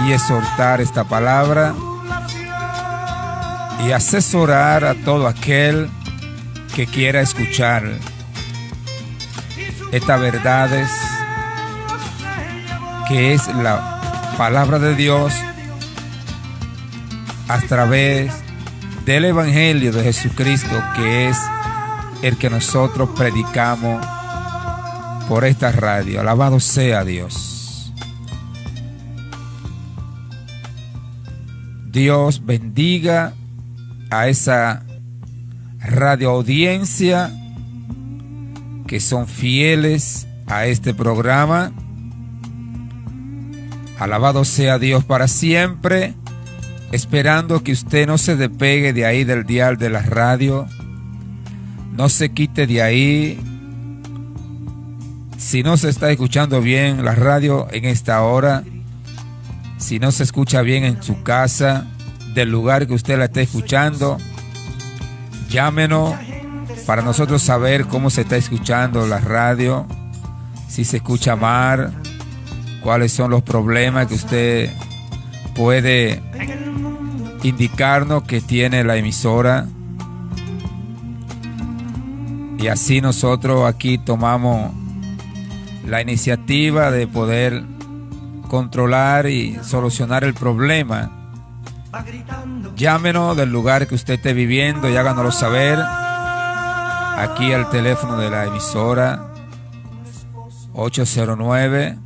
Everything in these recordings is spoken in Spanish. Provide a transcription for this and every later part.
y exhortar esta palabra y asesorar a todo aquel que quiera escuchar estas verdades, que es la palabra de Dios a través del Evangelio de Jesucristo, que es el que nosotros predicamos por esta radio. Alabado sea Dios. Dios bendiga a esa radio audiencia que son fieles a este programa. Alabado sea Dios para siempre. Esperando que usted no se despegue de ahí del dial de la radio, no se quite de ahí. Si no se está escuchando bien la radio en esta hora, si no se escucha bien en su casa, del lugar que usted la esté escuchando, llámenos para nosotros saber cómo se está escuchando la radio, si se escucha mal, cuáles son los problemas que usted puede indicarnos que tiene la emisora, y así nosotros aquí tomamos la iniciativa de poder controlar y solucionar el problema. Llámenos del lugar que usted esté viviendo y háganoslo saber aquí al teléfono de la emisora 809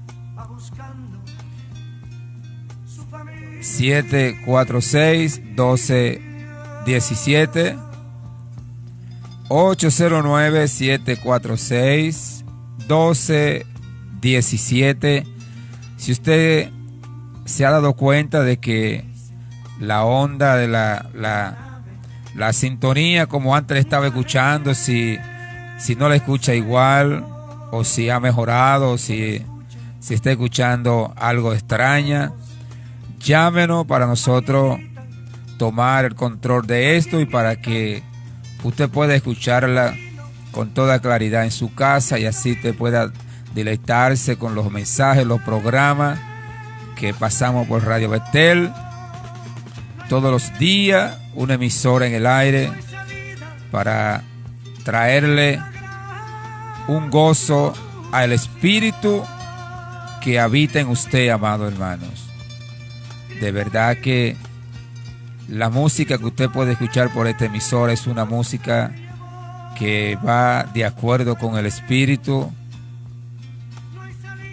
746-1217, 809-746-1217. Si usted se ha dado cuenta de que la onda de la sintonía como antes estaba escuchando, si no la escucha igual, o si ha mejorado, o si está escuchando algo extraña, llámenos para nosotros tomar el control de esto y para que usted pueda escucharla con toda claridad en su casa y así te pueda deleitarse con los mensajes, los programas que pasamos por Radio Betel todos los días, una emisora en el aire para traerle un gozo al espíritu que habita en usted, amados hermanos. De verdad que la música que usted puede escuchar por esta emisora es una música que va de acuerdo con el espíritu.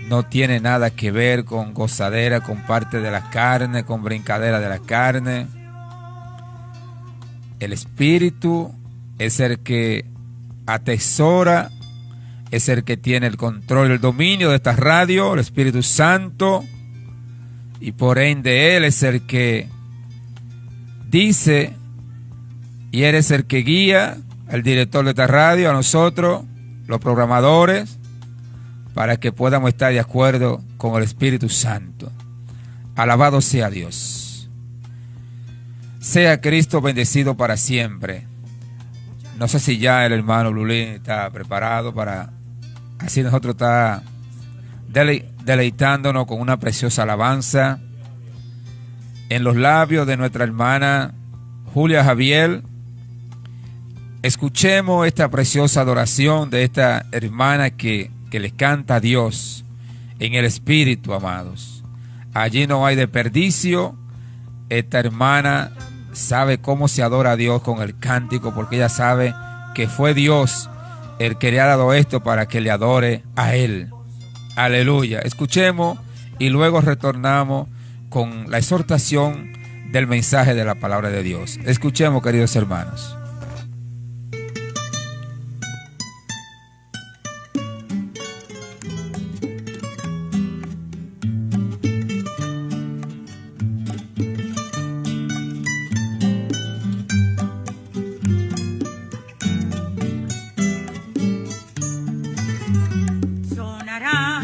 No tiene nada que ver con gozadera, con parte de la carne, con brincadera de la carne. El espíritu es el que atesora, es el que tiene el control, el dominio de esta radio, el Espíritu Santo. Y por ende Él es el que dice y Él es el que guía al director de esta radio, a nosotros, los programadores, para que podamos estar de acuerdo con el Espíritu Santo. Alabado sea Dios. Sea Cristo bendecido para siempre. No sé si ya el hermano Lulín está preparado para así nosotros estar deleitándonos con una preciosa alabanza en los labios de nuestra hermana Julia Javier. Escuchemos esta preciosa adoración de esta hermana que les canta a Dios en el Espíritu, amados. Allí no hay desperdicio. Esta hermana sabe cómo se adora a Dios con el cántico, porque ella sabe que fue Dios el que le ha dado esto para que le adore a Él. Aleluya. Escuchemos y luego retornamos con la exhortación del mensaje de la palabra de Dios. Escuchemos, queridos hermanos. Sonará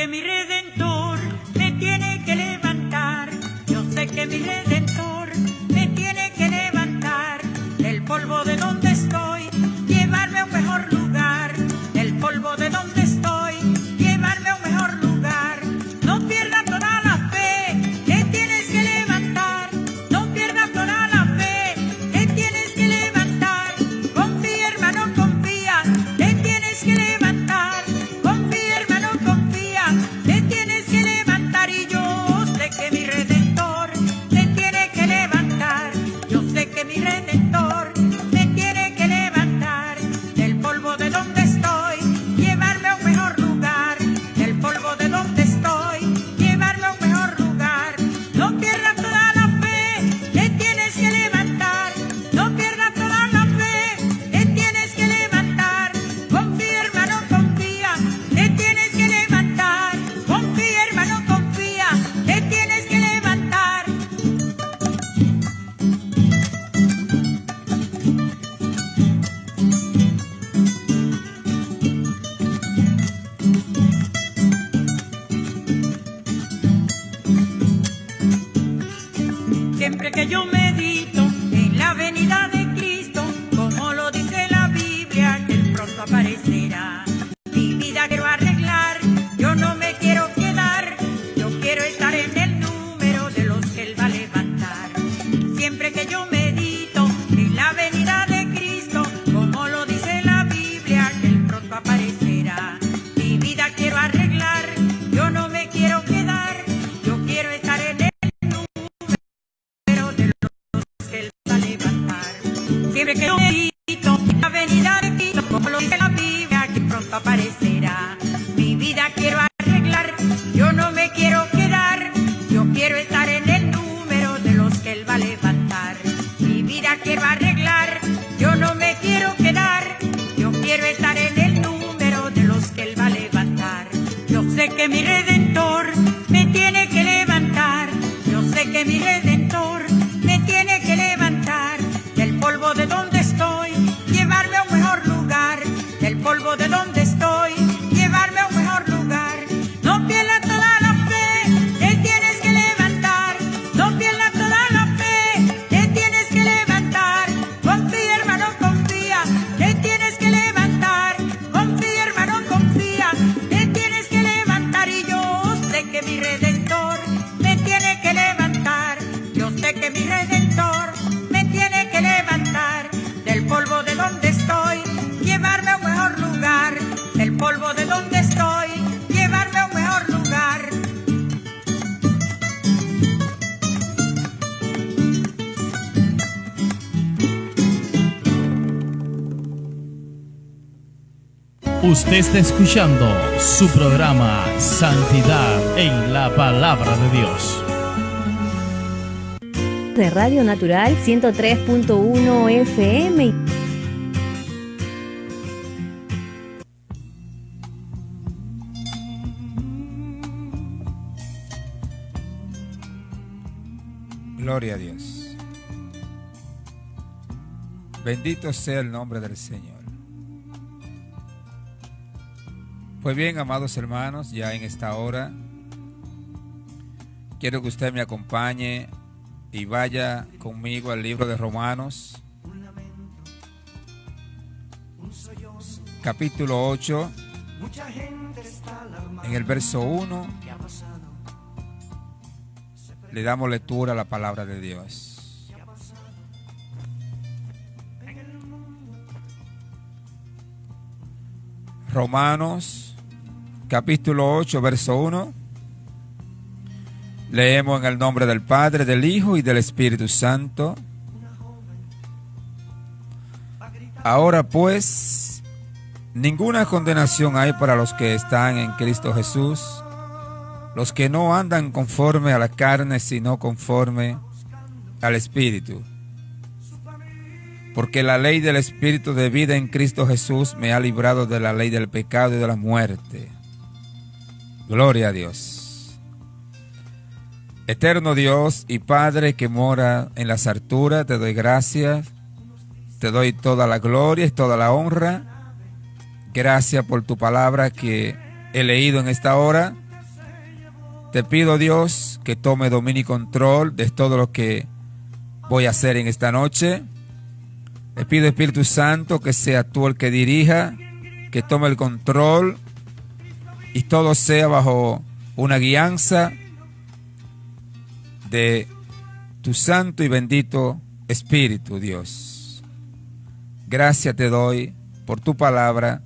que mi Redentor me tiene que levantar. Yo sé que mi Redentor me tiene que levantar del polvo de donde estoy, llevarme a un mejor lugar. Del polvo de donde estoy, llevarme a un mejor lugar. No pierdas toda la fe, te tienes que levantar. No pierdas toda la fe, te tienes que levantar. Confía, hermano, confía, te tienes que levantar. Confía, hermano, confía, te tienes que levantar. Y yo sé que mi Redentor te tiene que levantar. Yo sé que mi Redentor me tiene que levantar del polvo de donde estoy, llevarme a un mejor lugar. Del polvo de donde estoy, llevarme a un mejor lugar. No pierdas toda la fe, te tienes que levantar. No pierdas toda la fe, te tienes que levantar. Confía, hermano, confía, te tienes que levantar. Confía, hermano, confía, te tienes que levantar. Siempre que yo medito en la venida de Cristo, como lo dice la Biblia, que Él pronto aparecerá. Mi vida quiero arreglar, yo no me quiero quedar, yo quiero estar en el número de los que Él va a levantar. Siempre que yo medito en la venida de Cristo, como lo dice la Biblia, que Él pronto aparecerá. Mi vida quiero arreglar, yo no me quiero quedar, yo quiero estar en el de los que Él va a levantar. Siempre que yo medito en la venida de Cristo, como lo dice la Biblia, que pronto aparecerá. Mi vida quiero arreglar, yo no me quiero quedar, yo quiero estar en el número de los que Él va a levantar. Mi vida quiero arreglar, yo no me quiero quedar, yo quiero estar en el número de los que Él va a levantar. Yo sé que mi Redentor me tiene que levantar. Yo sé que mi Redentor me tiene que levantar del polvo de donde estoy, llevarme a un mejor lugar. Del polvo de donde estoy, llevarme a un mejor lugar. No pierdas toda la fe, te tienes que levantar. No pierdas toda la fe, te tienes que levantar. Confía, hermano, confía, te tienes que levantar. Confía, hermano, confía, te tienes que levantar. Y yo sé que mi Redentor me tiene que levantar. Yo sé que mi Redentor me tiene que levantar del polvo de donde estoy, llevarme a un mejor lugar. Del polvo de donde estoy, llevarme a un mejor lugar. Usted está escuchando su programa Santidad en la Palabra de Dios. De Radio Natural 103.1 FM. Gloria a Dios. Bendito sea el nombre del Señor. Pues bien, amados hermanos, ya en esta hora quiero que usted me acompañe y vaya conmigo al libro de Romanos, capítulo 8, en el verso 1, le damos lectura a la palabra de Dios. Romanos, capítulo 8, verso 1. Leemos en el nombre del Padre, del Hijo y del Espíritu Santo. Ahora pues, ninguna condenación hay para los que están en Cristo Jesús, los que no andan conforme a la carne, sino conforme al Espíritu. Porque la ley del Espíritu de vida en Cristo Jesús me ha librado de la ley del pecado y de la muerte. Gloria a Dios. Eterno Dios y Padre que mora en las alturas, te doy gracias, te doy toda la gloria y toda la honra. Gracias por tu palabra que he leído en esta hora. Te pido, Dios, que tome dominio y control de todo lo que voy a hacer en esta noche. Te pido, Espíritu Santo, que sea tú el que dirija, que tome el control y todo sea bajo una guianza de tu santo y bendito Espíritu, Dios. Gracias te doy por tu palabra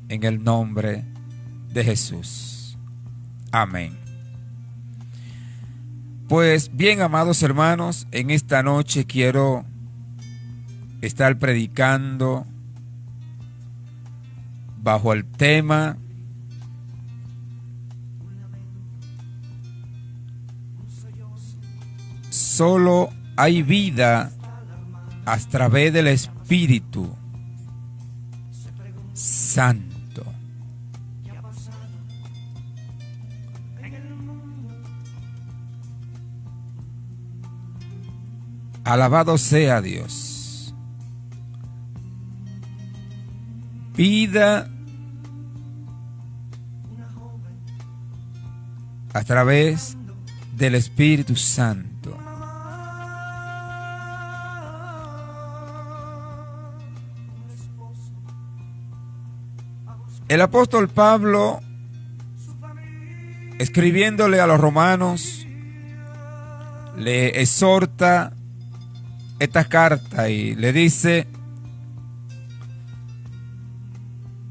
en el nombre de Jesús. Amén. Pues bien, amados hermanos, en esta noche quiero estar predicando bajo el tema solo hay vida a través del Espíritu Santo. Alabado sea Dios. Vida a través del Espíritu Santo. El apóstol Pablo, escribiéndole a los romanos, le exhorta esta carta y le dice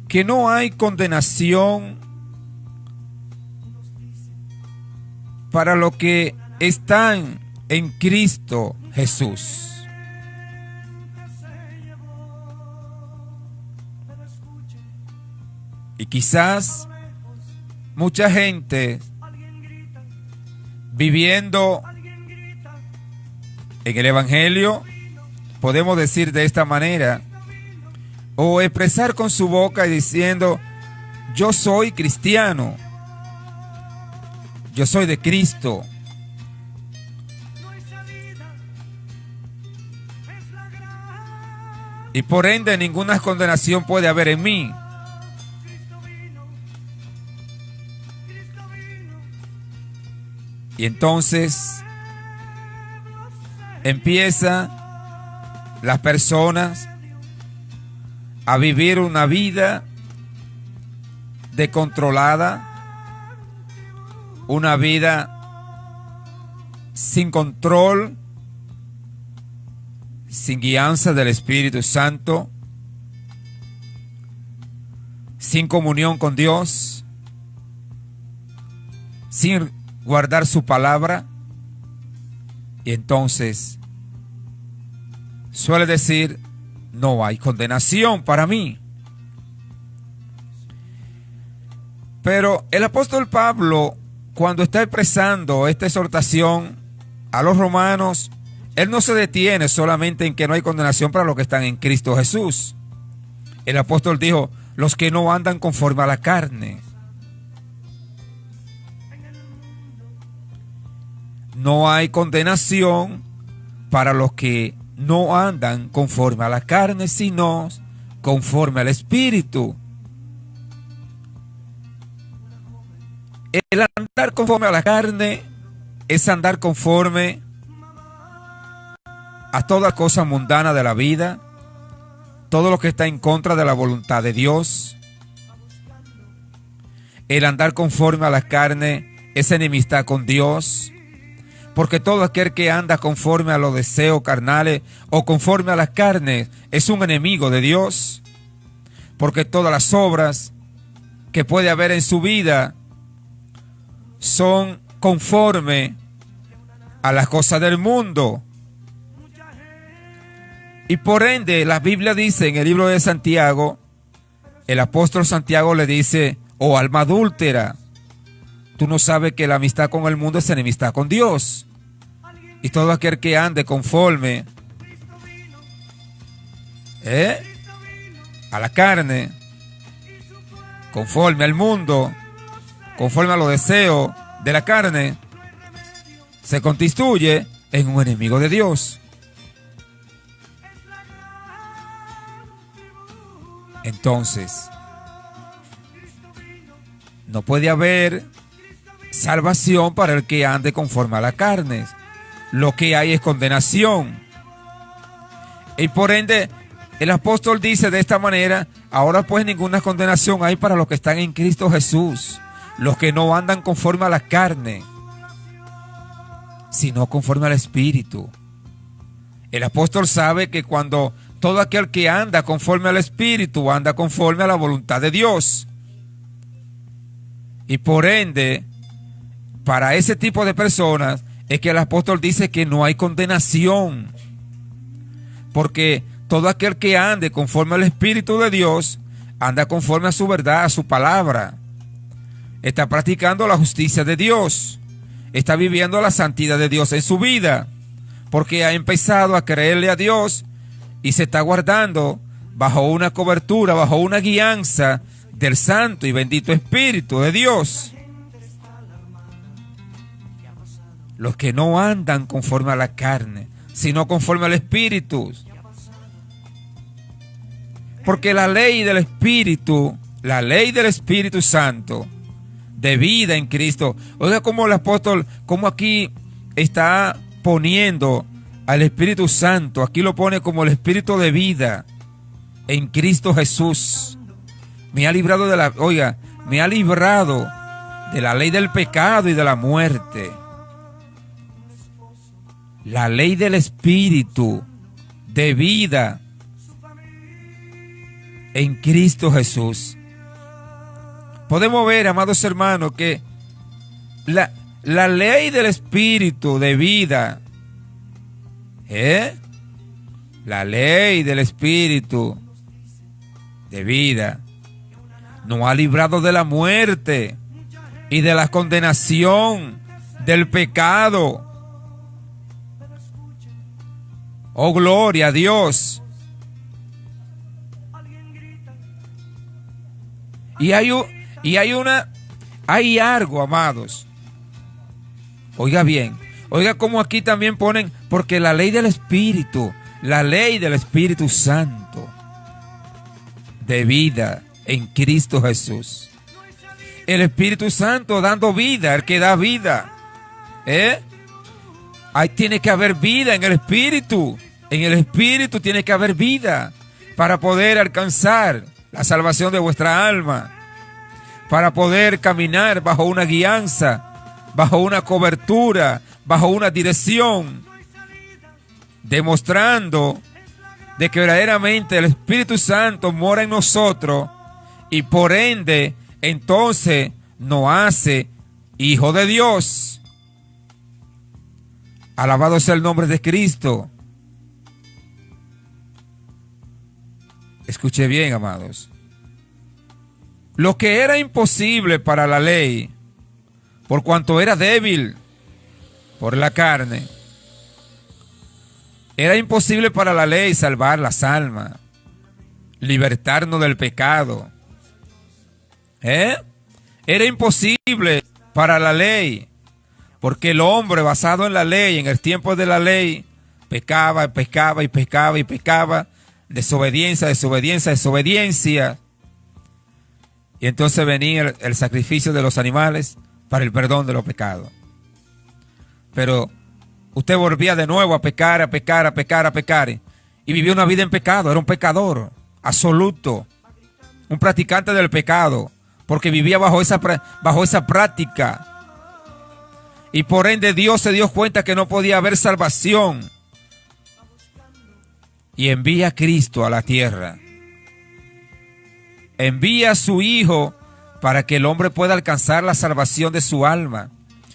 que no hay condenación para los que están en Cristo Jesús. Y quizás mucha gente viviendo en el Evangelio, podemos decir de esta manera, o expresar con su boca y diciendo, yo soy cristiano, yo soy de Cristo. Y por ende ninguna condenación puede haber en mí. Y entonces empieza las personas a vivir una vida descontrolada, una vida sin control, sin guianza del Espíritu Santo, sin comunión con Dios, sin guardar su palabra. Y entonces suele decir, no hay condenación para mí. Pero el apóstol Pablo, cuando está expresando esta exhortación a los romanos, él no se detiene solamente en que no hay condenación para los que están en Cristo Jesús. El apóstol dijo, los que no andan conforme a la carne. No hay condenación para los que no andan conforme a la carne, sino conforme al Espíritu. El andar conforme a la carne es andar conforme a toda cosa mundana de la vida, todo lo que está en contra de la voluntad de Dios. El andar conforme a la carne es enemistad con Dios. Porque todo aquel que anda conforme a los deseos carnales o conforme a las carnes es un enemigo de Dios. Porque todas las obras que puede haber en su vida son conforme a las cosas del mundo. Y por ende, la Biblia dice en el libro de Santiago, el apóstol Santiago le dice, oh alma adúltera, tú no sabes que la amistad con el mundo es enemistad con Dios. Y todo aquel que ande conforme a la carne, conforme al mundo, conforme a los deseos de la carne, se constituye en un enemigo de Dios. Entonces, no puede haber salvación para el que ande conforme a la carne. Lo que hay es condenación. Y por ende, el apóstol dice de esta manera: ahora pues ninguna condenación hay para los que están en Cristo Jesús, los que no andan conforme a la carne, sino conforme al Espíritu. El apóstol sabe que cuando todo aquel que anda conforme al Espíritu, anda conforme a la voluntad de Dios. Y por ende, para ese tipo de personas es que el apóstol dice que no hay condenación. Porque todo aquel que ande conforme al Espíritu de Dios, anda conforme a su verdad, a su palabra. Está practicando la justicia de Dios. Está viviendo la santidad de Dios en su vida. Porque ha empezado a creerle a Dios y se está guardando bajo una cobertura, bajo una guianza del Santo y bendito Espíritu de Dios. Los que no andan conforme a la carne, sino conforme al Espíritu. Porque la ley del Espíritu Santo, de vida en Cristo. Oiga como el apóstol, como aquí está poniendo al Espíritu Santo, aquí lo pone como el Espíritu de vida en Cristo Jesús. Me ha librado me ha librado de la ley del pecado y de la muerte. La ley del Espíritu de vida en Cristo Jesús. Podemos ver, amados hermanos, que la ley del Espíritu de vida, la ley del Espíritu de vida nos ha librado de la muerte y de la condenación del pecado. Oh, gloria a Dios. Y hay algo, amados. Oiga bien, oiga como aquí también ponen, porque la ley del Espíritu Santo de vida en Cristo Jesús. El Espíritu Santo dando vida, el que da vida. Ahí tiene que haber vida en el Espíritu. En el Espíritu tiene que haber vida para poder alcanzar la salvación de vuestra alma, para poder caminar bajo una guianza, bajo una cobertura, bajo una dirección, demostrando de que verdaderamente el Espíritu Santo mora en nosotros y por ende entonces nos hace hijo de Dios. Alabado sea el nombre de Cristo. Escuche bien, amados. Lo que era imposible para la ley, por cuanto era débil por la carne, era imposible para la ley salvar las almas, libertarnos del pecado. Era imposible para la ley, porque el hombre basado en la ley, en el tiempo de la ley, pecaba, desobediencia. Y entonces venía el sacrificio de los animales para el perdón de los pecados. Pero usted volvía de nuevo a pecar, y vivió una vida en pecado. Era un pecador absoluto, un practicante del pecado, porque vivía bajo esa práctica. Y por ende Dios se dio cuenta que no podía haber salvación. Y envía a Cristo a la tierra. Envía a su Hijo para que el hombre pueda alcanzar la salvación de su alma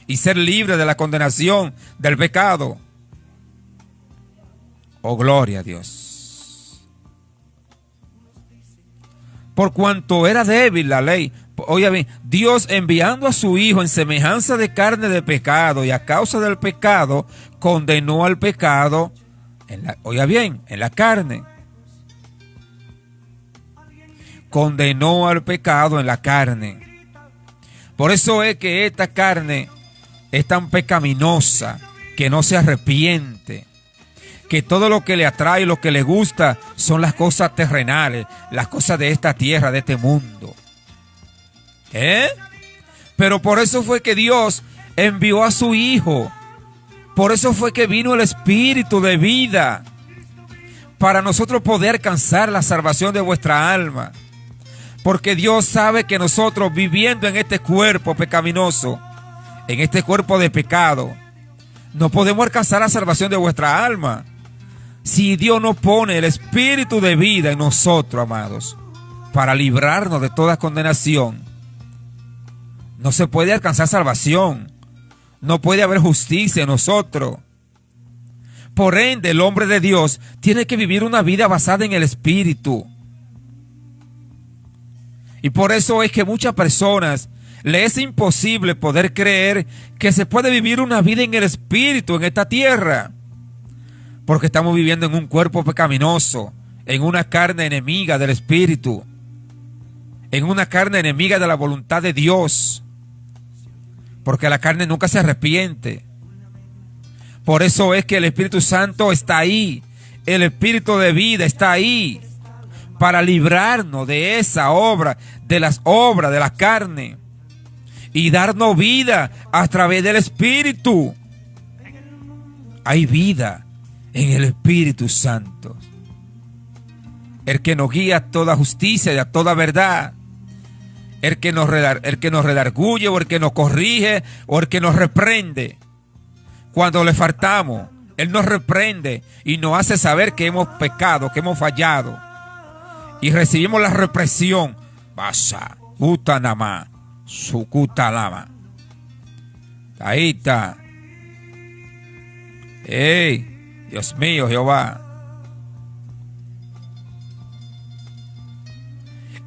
y ser libre de la condenación del pecado. Oh, gloria a Dios. Por cuanto era débil la ley, oiga bien, Dios enviando a su Hijo en semejanza de carne de pecado y a causa del pecado, condenó al pecado, oiga bien, en la carne. Condenó al pecado en la carne. Por eso es que esta carne es tan pecaminosa, que no se arrepiente, que todo lo que le atrae, lo que le gusta, son las cosas terrenales, las cosas de esta tierra, de este mundo. Pero por eso fue que Dios envió a su Hijo. Por eso fue que vino el Espíritu de vida, para nosotros poder alcanzar la salvación de vuestra alma. Porque Dios sabe que nosotros, viviendo en este cuerpo pecaminoso, en este cuerpo de pecado, no podemos alcanzar la salvación de vuestra alma si Dios no pone el Espíritu de vida en nosotros, amados, para librarnos de toda condenación. No se puede alcanzar salvación. No puede haber justicia en nosotros. Por ende, el hombre de Dios tiene que vivir una vida basada en el Espíritu. Y por eso es que muchas personas les es imposible poder creer que se puede vivir una vida en el Espíritu en esta tierra. Porque estamos viviendo en un cuerpo pecaminoso, en una carne enemiga del Espíritu, en una carne enemiga de la voluntad de Dios. Porque la carne nunca se arrepiente. Por eso es que el Espíritu Santo está ahí. El Espíritu de vida está ahí para librarnos de esa obra, de las obras de la carne, y darnos vida a través del Espíritu. Hay vida en el Espíritu Santo, el que nos guía a toda justicia y a toda verdad, el que nos redarguye, o el que nos corrige, o el que nos reprende. Cuando le faltamos, Él nos reprende y nos hace saber que hemos pecado, que hemos fallado, y recibimos la represión. Basa, utanama, sukutalama. Ahí está. ¡Ey! Dios mío, Jehová.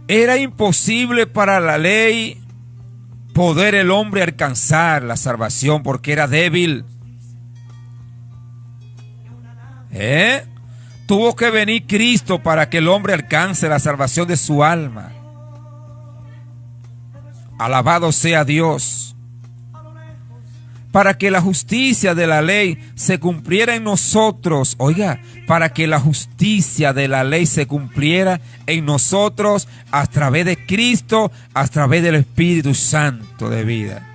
Era imposible para la ley poder el hombre alcanzar la salvación porque era débil. Tuvo que venir Cristo para que el hombre alcance la salvación de su alma. Alabado sea Dios. Para que la justicia de la ley se cumpliera en nosotros. Oiga, para que la justicia de la ley se cumpliera en nosotros a través de Cristo, a través del Espíritu Santo de vida.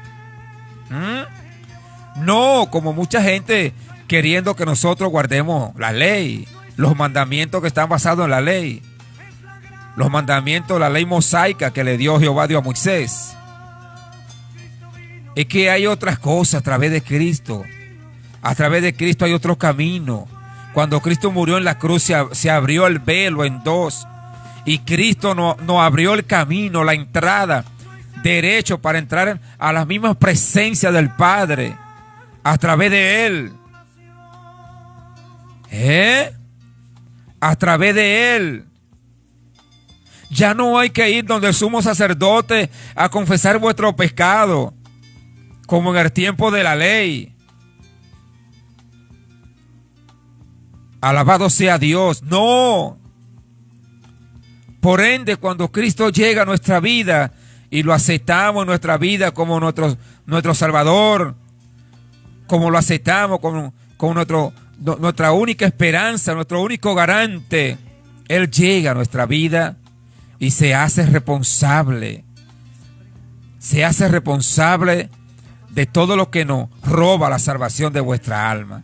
No, como mucha gente queriendo que nosotros guardemos la ley, los mandamientos que están basados en la ley, los mandamientos, la ley mosaica que le dio Jehová Dios a Moisés. Es que hay otras cosas a través de Cristo. A través de Cristo hay otro camino. Cuando Cristo murió en la cruz se abrió el velo en dos. Y Cristo nos abrió el camino, la entrada, derecho para entrar a la misma presencia del Padre. A través de Él. A través de Él. Ya no hay que ir donde el sumo sacerdote a confesar vuestro pecado, como en el tiempo de la ley. Alabado sea Dios. No. Por ende, cuando Cristo llega a nuestra vida y lo aceptamos en nuestra vida como nuestro Salvador, como lo aceptamos como nuestra única esperanza, nuestro único garante, Él llega a nuestra vida y se hace responsable. Se hace responsable de todo lo que nos roba la salvación de vuestra alma.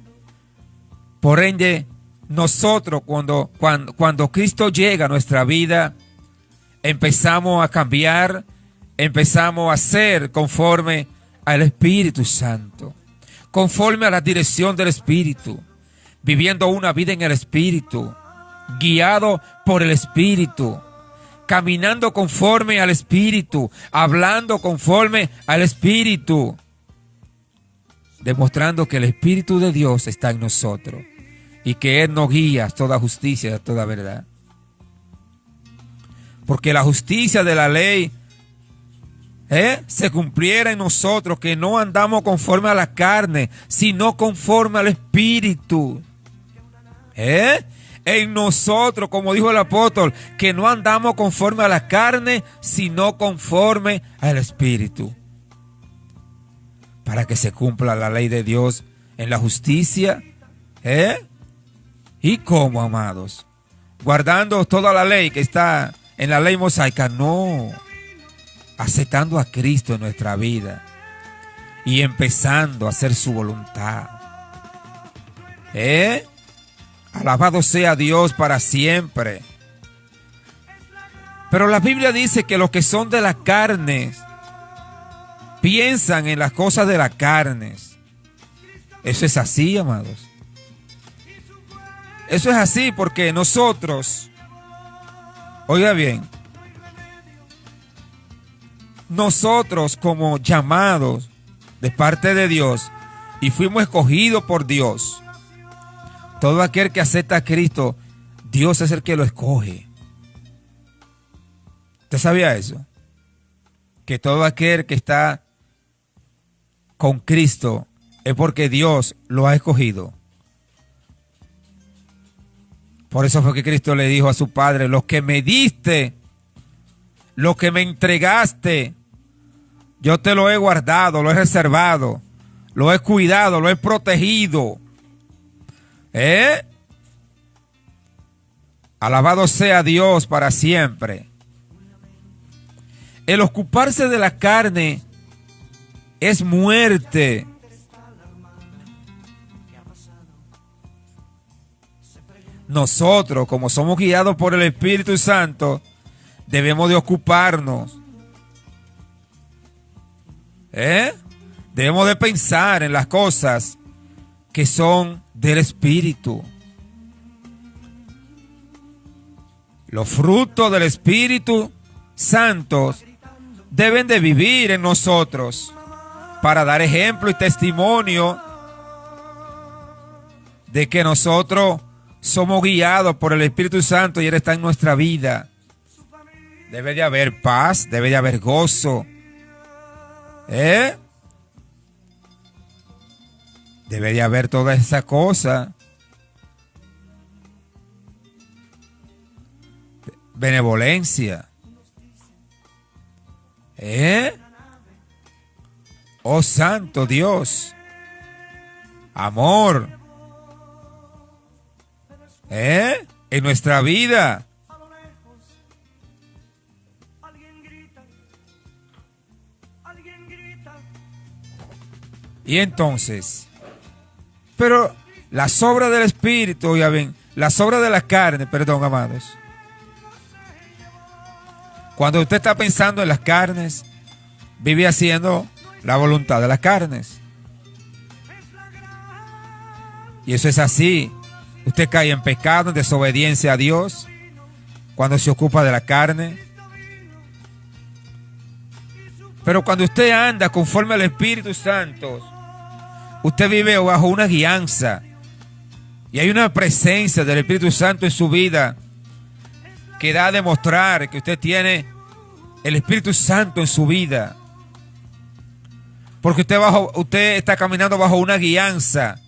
Por ende, nosotros cuando Cristo llega a nuestra vida, empezamos a cambiar, empezamos a ser conforme al Espíritu Santo, conforme a la dirección del Espíritu, viviendo una vida en el Espíritu, guiado por el Espíritu, caminando conforme al Espíritu, hablando conforme al Espíritu, demostrando que el Espíritu de Dios está en nosotros y que Él nos guía a toda justicia y a toda verdad. Porque la justicia de la ley se cumpliera en nosotros, que no andamos conforme a la carne, sino conforme al Espíritu. En nosotros, como dijo el apóstol, que no andamos conforme a la carne, sino conforme al Espíritu. Para que se cumpla la ley de Dios en la justicia. ¿Y cómo, amados? Guardando toda la ley que está en la ley mosaica. No. aceptando a Cristo en nuestra vida y empezando a hacer su voluntad. Alabado sea Dios para siempre. Pero la Biblia dice que los que son de la carne piensan en las cosas de la carne. Eso es así, amados. Eso es así porque nosotros, oiga bien, nosotros como llamados de parte de Dios y fuimos escogidos por Dios, todo aquel que acepta a Cristo, Dios es el que lo escoge. ¿Usted sabía eso? Que todo aquel que está con Cristo es porque Dios lo ha escogido. Por eso fue que Cristo le dijo a su Padre: lo que me diste, lo que me entregaste, yo te lo he guardado, lo he reservado, lo he cuidado, lo he protegido. Alabado sea Dios para siempre. El ocuparse de la carne es muerte. Nosotros, como somos guiados por el Espíritu Santo, debemos de ocuparnos. Debemos de pensar en las cosas que son del Espíritu. Los frutos del Espíritu Santo deben de vivir en nosotros para dar ejemplo y testimonio de que nosotros somos guiados por el Espíritu Santo y Él está en nuestra vida. Debe de haber paz, debe de haber gozo. Debe de haber toda esa cosa. Benevolencia. Oh santo Dios. Amor. En nuestra vida. Y entonces, pero las obras del Espíritu, ya ven, las obras de la carne, perdón, amados. Cuando usted está pensando en las carnes, vive haciendo la voluntad de las carnes. Y eso es así. Usted cae en pecado, en desobediencia a Dios, cuando se ocupa de la carne. Pero cuando usted anda conforme al Espíritu Santo, usted vive bajo una guianza. Y hay una presencia del Espíritu Santo en su vida que da a demostrar que usted tiene el Espíritu Santo en su vida. Porque usted está caminando bajo una guianza.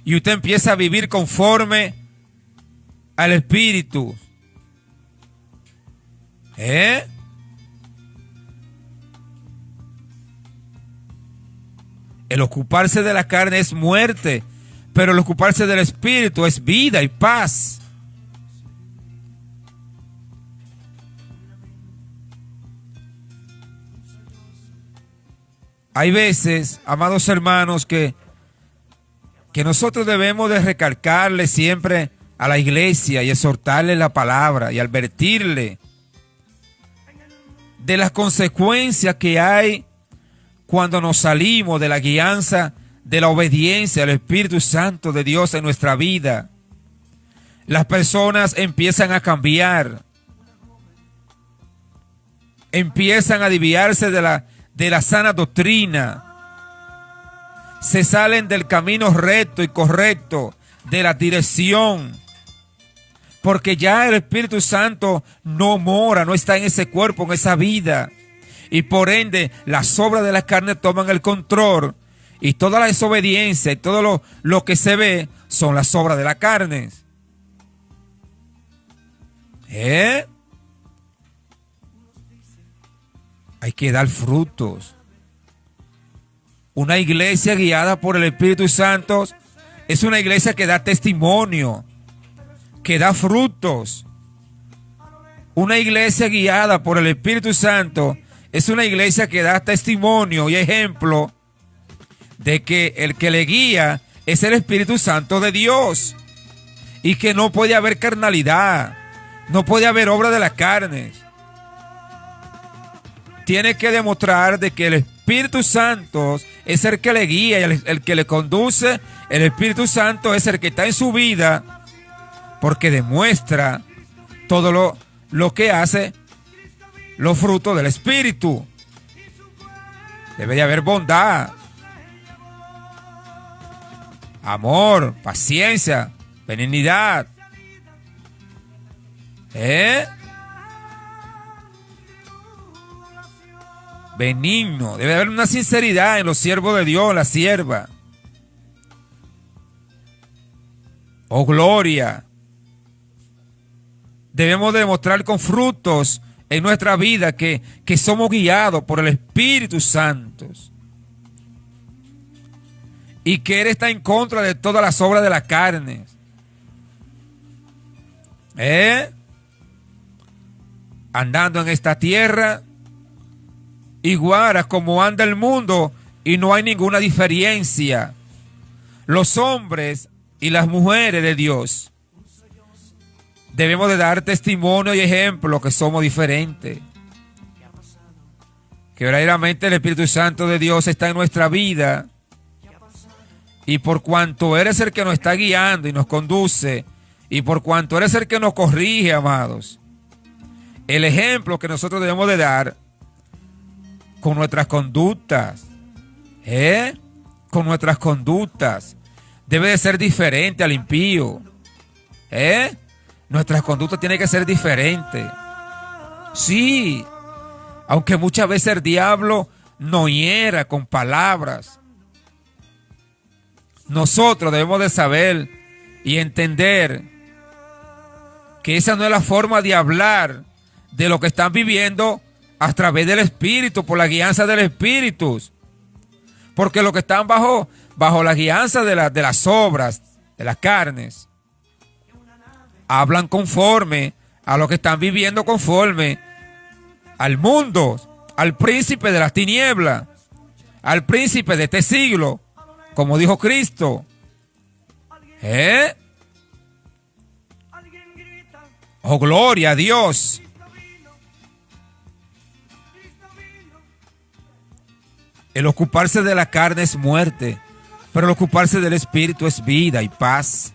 Y usted empieza a vivir conforme al Espíritu. El ocuparse de la carne es muerte, pero el ocuparse del Espíritu es vida y paz. Hay veces, amados hermanos, que nosotros debemos de recalcarle siempre a la iglesia y exhortarle la palabra y advertirle de las consecuencias que hay cuando nos salimos de la guianza, de la obediencia al Espíritu Santo de Dios en nuestra vida. Las personas empiezan a cambiar, empiezan a desviarse de la sana doctrina. Se salen del camino recto y correcto, de la dirección. Porque ya el Espíritu Santo no mora, no está en ese cuerpo, en esa vida. Y por ende, las obras de la carne toman el control. Y toda la desobediencia y todo lo que se ve son las obras de la carne. Hay que dar frutos. Una iglesia guiada por el Espíritu Santo es una iglesia que da testimonio, que da frutos. Una iglesia guiada por el Espíritu Santo es una iglesia que da testimonio y ejemplo de que el que le guía es el Espíritu Santo de Dios y que no puede haber carnalidad, no puede haber obra de la carne. Tiene que demostrar de que el Espíritu Santo es el que le guía y el que le conduce. El Espíritu Santo es el que está en su vida porque demuestra todo lo que hace, los frutos del Espíritu. Debe de haber bondad, amor, paciencia, benignidad. Benigno. Debe haber una sinceridad en los siervos de Dios, la sierva. Oh, gloria. Debemos demostrar con frutos en nuestra vida que somos guiados por el Espíritu Santo y que Él está en contra de todas las obras de la carne. Andando en esta tierra igual a como anda el mundo, y no hay ninguna diferencia. Los hombres y las mujeres de Dios debemos de dar testimonio y ejemplo que somos diferentes, que verdaderamente el Espíritu Santo de Dios está en nuestra vida, y por cuanto eres el que nos está guiando y nos conduce, y por cuanto eres el que nos corrige, amados, el ejemplo que nosotros debemos de dar con nuestras conductas, con nuestras conductas, debe de ser diferente al impío. Nuestras conductas tienen que ser diferentes. Sí, aunque muchas veces el diablo nos hiera con palabras, nosotros debemos de saber y entender que esa no es la forma de hablar de lo que están viviendo a través del Espíritu, por la guianza del Espíritu. Porque los que están bajo la guianza de las obras, de las carnes, hablan conforme a lo que están viviendo, conforme al mundo, al príncipe de las tinieblas, al príncipe de este siglo, como dijo Cristo. Oh, gloria a Dios. El ocuparse de la carne es muerte, pero el ocuparse del Espíritu es vida y paz.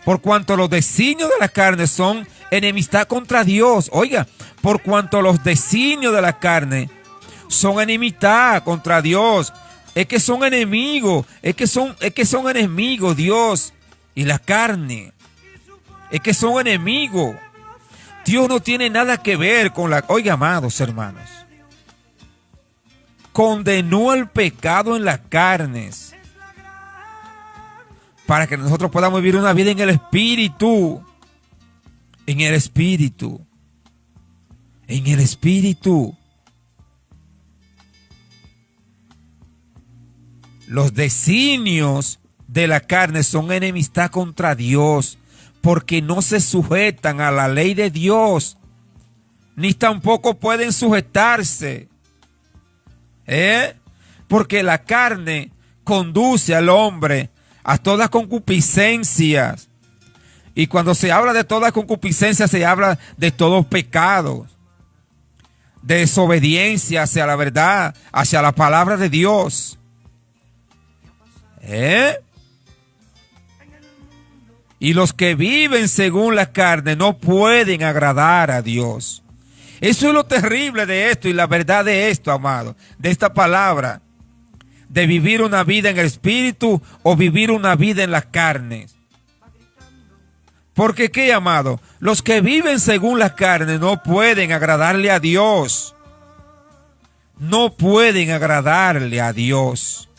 Por cuanto los designios de la carne son enemistad contra Dios. Oiga, por cuanto los designios de la carne son enemistad contra Dios. Es que son enemigos, es que son enemigos Dios y la carne. Es que son enemigos. Dios no tiene nada que ver con la... Oiga, amados hermanos, condenó el pecado en las carnes para que nosotros podamos vivir una vida en el Espíritu. En el Espíritu. En el Espíritu. Los designios de la carne son enemistad contra Dios, porque no se sujetan a la ley de Dios, ni tampoco pueden sujetarse. Porque la carne conduce al hombre a todas concupiscencias. Y cuando se habla de todas concupiscencias, se habla de todos pecados, de desobediencia hacia la verdad, hacia la palabra de Dios. Y los que viven según la carne no pueden agradar a Dios. Eso es lo terrible de esto y la verdad de esto, amado, de esta palabra, de vivir una vida en el Espíritu o vivir una vida en las carnes. Porque ¿qué, amado? Los que viven según la carne no pueden agradarle a Dios. No pueden agradarle a Dios.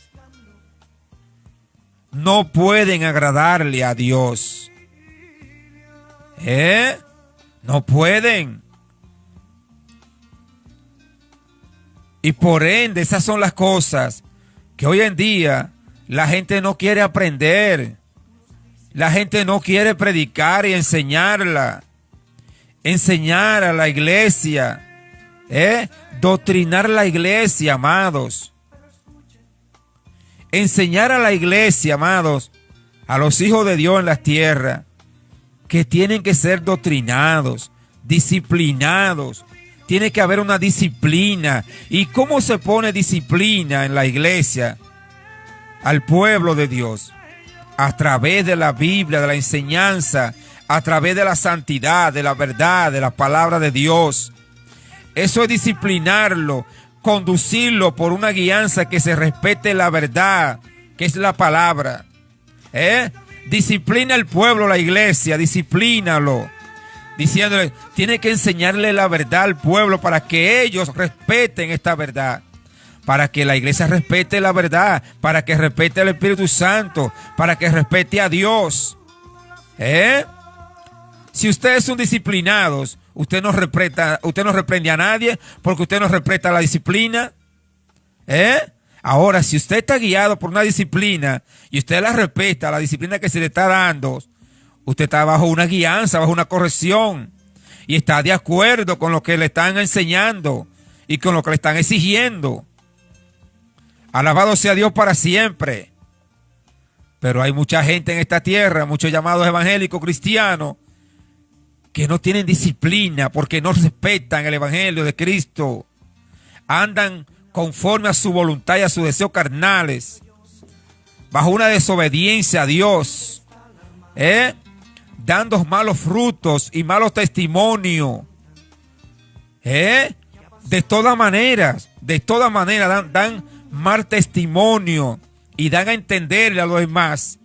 No pueden agradarle a Dios. No pueden. Y por ende, esas son las cosas que hoy en día la gente no quiere aprender. La gente no quiere predicar y enseñarla. Enseñar a la iglesia. Doctrinar la iglesia, amados. Enseñar a la iglesia, amados, a los hijos de Dios en la tierra, que tienen que ser doctrinados, disciplinados. Tiene que haber una disciplina. ¿Y cómo se pone disciplina en la iglesia al pueblo de Dios? A través de la Biblia, de la enseñanza, a través de la santidad, de la verdad, de la palabra de Dios. Eso es disciplinarlo, conducirlo por una guianza que se respete la verdad, que es la palabra. Disciplina al pueblo, la iglesia, disciplínalo. Diciéndole, tiene que enseñarle la verdad al pueblo para que ellos respeten esta verdad. Para que la iglesia respete la verdad, para que respete al Espíritu Santo, para que respete a Dios. Si ustedes son disciplinados, usted no reprende a nadie porque usted no respeta la disciplina. Ahora, si usted está guiado por una disciplina y usted la respeta, la disciplina que se le está dando, usted está bajo una guianza, bajo una corrección y está de acuerdo con lo que le están enseñando y con lo que le están exigiendo. Alabado sea Dios para siempre. Pero hay mucha gente en esta tierra, muchos llamados evangélicos cristianos, que no tienen disciplina porque no respetan el evangelio de Cristo. Andan conforme a su voluntad y a sus deseos carnales, bajo una desobediencia a Dios, dando malos frutos y malos testimonios. De todas maneras dan mal testimonio y dan a entenderle a los demás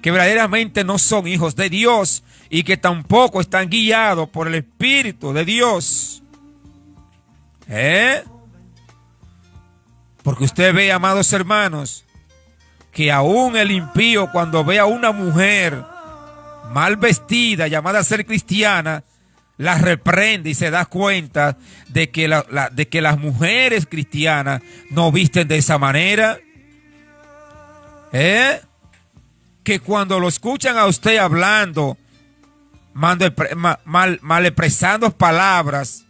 que verdaderamente no son hijos de Dios y que tampoco están guiados por el Espíritu de Dios. Porque usted ve, amados hermanos, que aún el impío, cuando ve a una mujer mal vestida, llamada a ser cristiana, la reprende y se da cuenta de que, de que las mujeres cristianas no visten de esa manera. Que cuando lo escuchan a usted hablando, mal expresando palabras,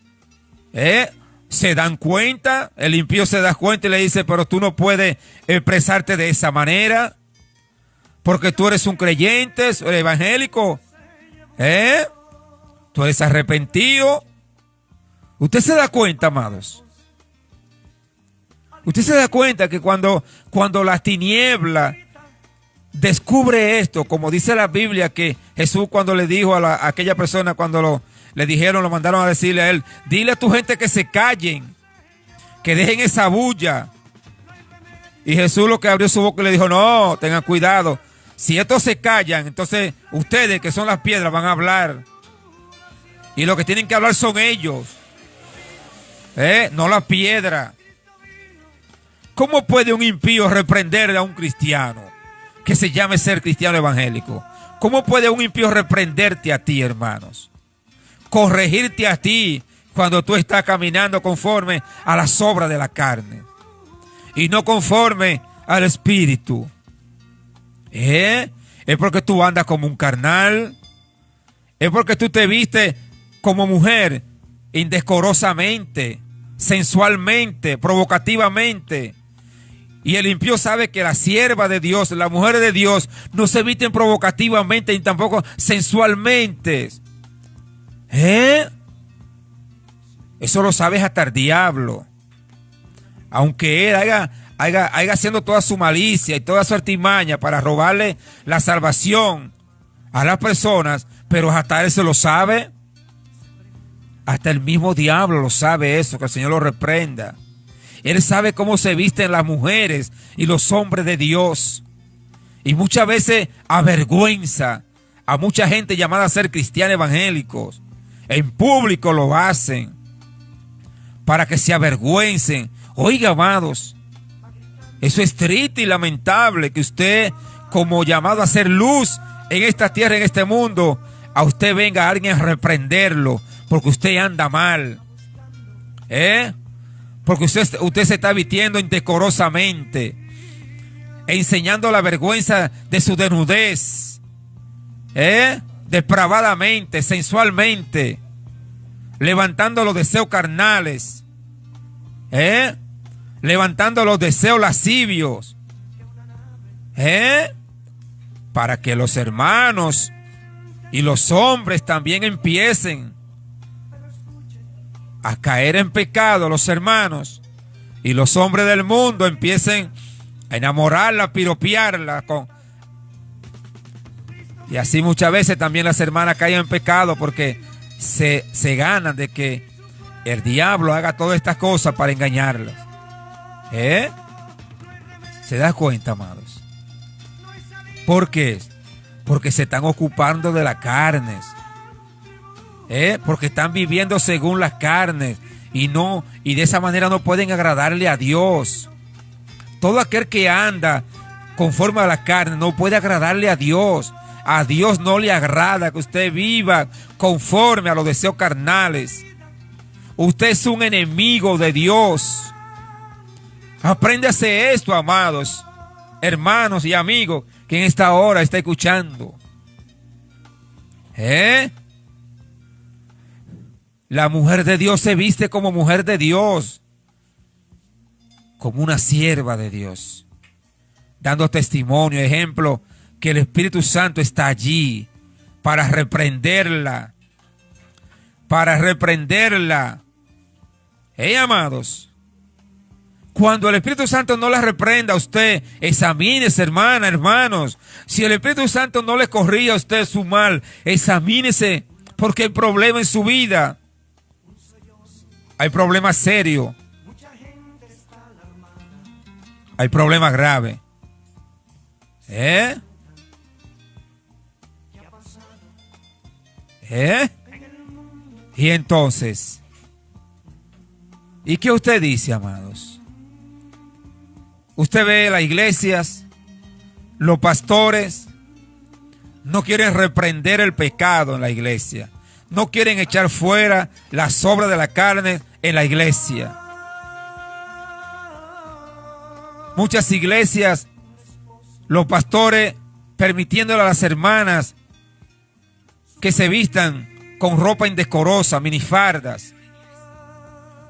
se dan cuenta, el impío se da cuenta y le dice, pero tú no puedes expresarte de esa manera, porque tú eres un creyente, eres evangélico, tú eres arrepentido. Usted se da cuenta, amados. Usted se da cuenta que cuando las tinieblas descubre esto, como dice la Biblia, que Jesús cuando le dijo a aquella persona, cuando le dijeron, lo mandaron a decirle a él, dile a tu gente que se callen, que dejen esa bulla. Y Jesús lo que abrió su boca y le dijo, no, tengan cuidado. Si estos se callan, entonces ustedes que son las piedras van a hablar. Y lo que tienen que hablar son ellos, no la piedra. ¿Cómo puede un impío reprenderle a un cristiano que se llame ser cristiano evangélico? ¿Cómo puede un impío reprenderte a ti, hermanos? Corregirte a ti cuando tú estás caminando conforme a las obras de la carne y no conforme al Espíritu. Es porque tú andas como un carnal. Es porque tú te vistes como mujer indecorosamente, sensualmente, provocativamente. Y el impío sabe que la sierva de Dios, las mujeres de Dios, no se visten provocativamente ni tampoco sensualmente. Eso lo sabe hasta el diablo. Aunque él haga haciendo toda su malicia y toda su artimaña para robarle la salvación a las personas, pero hasta él se lo sabe. Hasta el mismo diablo lo sabe eso, que el Señor lo reprenda. Él sabe cómo se visten las mujeres y los hombres de Dios. Y muchas veces avergüenza a mucha gente llamada a ser cristianos evangélicos. En público lo hacen para que se avergüencen. Oiga, amados, eso es triste y lamentable que usted, como llamado a ser luz en esta tierra, en este mundo, a usted venga alguien a reprenderlo porque usted anda mal. Porque usted se está vistiendo indecorosamente, enseñando la vergüenza de su desnudez, depravadamente, sensualmente, levantando los deseos carnales, levantando los deseos lascivios, para que los hermanos y los hombres también empiecen a caer en pecado, los hermanos y los hombres del mundo empiecen a enamorarla, a piropearla y así muchas veces también las hermanas caen en pecado porque se ganan de que el diablo haga todas estas cosas para engañarlas. ¿Se da cuenta, amados? ¿Por qué? Porque se están ocupando de las carnes. Porque están viviendo según las carnes y de esa manera no pueden agradarle a Dios. Todo aquel que anda conforme a la carne no puede agradarle a Dios. A Dios no le agrada que usted viva conforme a los deseos carnales. Usted es un enemigo de Dios. Apréndase esto, amados, hermanos y amigos que en esta hora está escuchando. La mujer de Dios se viste como mujer de Dios, como una sierva de Dios, dando testimonio, ejemplo, que el Espíritu Santo está allí para reprenderla. Amados, cuando el Espíritu Santo no la reprenda a usted, examínese, hermana, hermanos. Si el Espíritu Santo no le corría a usted su mal, examínese, porque hay problema en su vida. Hay problemas serios. Hay problemas graves. Y entonces, ¿y qué usted dice, amados? Usted ve las iglesias, los pastores no quieren reprender el pecado en la iglesia. No quieren echar fuera las obras de la carne en la iglesia. Muchas iglesias, los pastores permitiéndole a las hermanas que se vistan con ropa indecorosa, minifardas,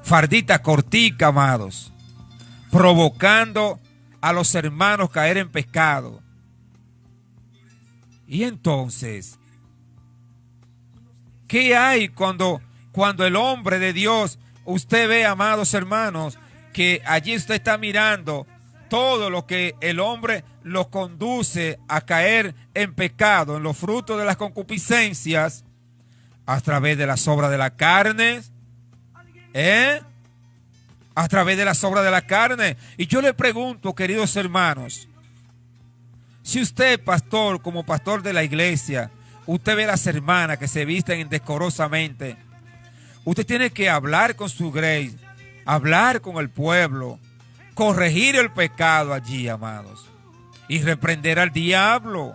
farditas corticas, amados, provocando a los hermanos caer en pecado. Y entonces, ¿qué hay cuando el hombre de Dios, usted ve, amados hermanos, que allí usted está mirando todo lo que el hombre lo conduce a caer en pecado, en los frutos de las concupiscencias, a través de las obras de la carne, a través de las obras de la carne? Y yo le pregunto, queridos hermanos, si usted, pastor, como pastor de la iglesia, usted ve a las hermanas que se visten indecorosamente, usted tiene que hablar con su grace, hablar con el pueblo, corregir el pecado allí, amados, y reprender al diablo,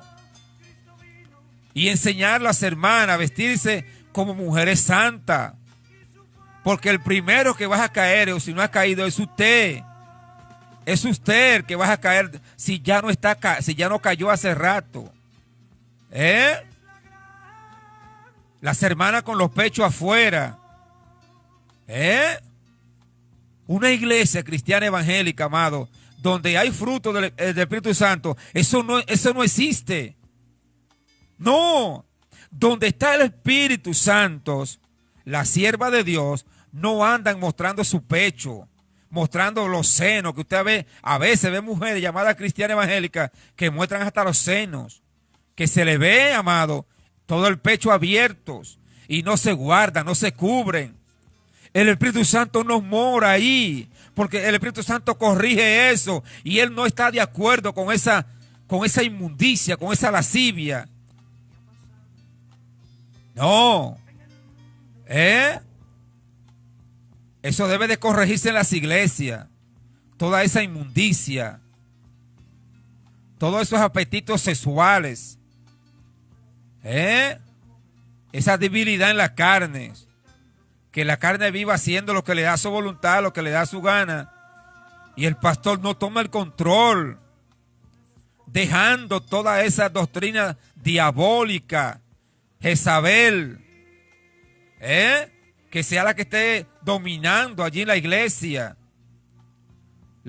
y enseñar a las hermanas a vestirse como mujeres santas, porque el primero que vas a caer, o si no ha caído, es usted. Es usted el que vas a caer si ya no cayó hace rato. Las hermanas con los pechos afuera. Una iglesia cristiana evangélica, amado, donde hay fruto del Espíritu Santo, eso no existe. No. Donde está el Espíritu Santo, la sierva de Dios no andan mostrando su pecho, mostrando los senos, que usted ve, a veces ve mujeres llamadas cristianas evangélicas que muestran hasta los senos, que se le ve, amado, todo el pecho abierto y no se guardan, no se cubren. El Espíritu Santo no mora ahí, porque el Espíritu Santo corrige eso y Él no está de acuerdo con esa inmundicia, con esa lascivia. No. Eso debe de corregirse en las iglesias. Toda esa inmundicia, todos esos apetitos sexuales, esa debilidad en la carne, que la carne viva haciendo lo que le da su voluntad, lo que le da su gana, y el pastor no toma el control, dejando toda esa doctrina diabólica, Jezabel, que sea la que esté dominando allí en la iglesia.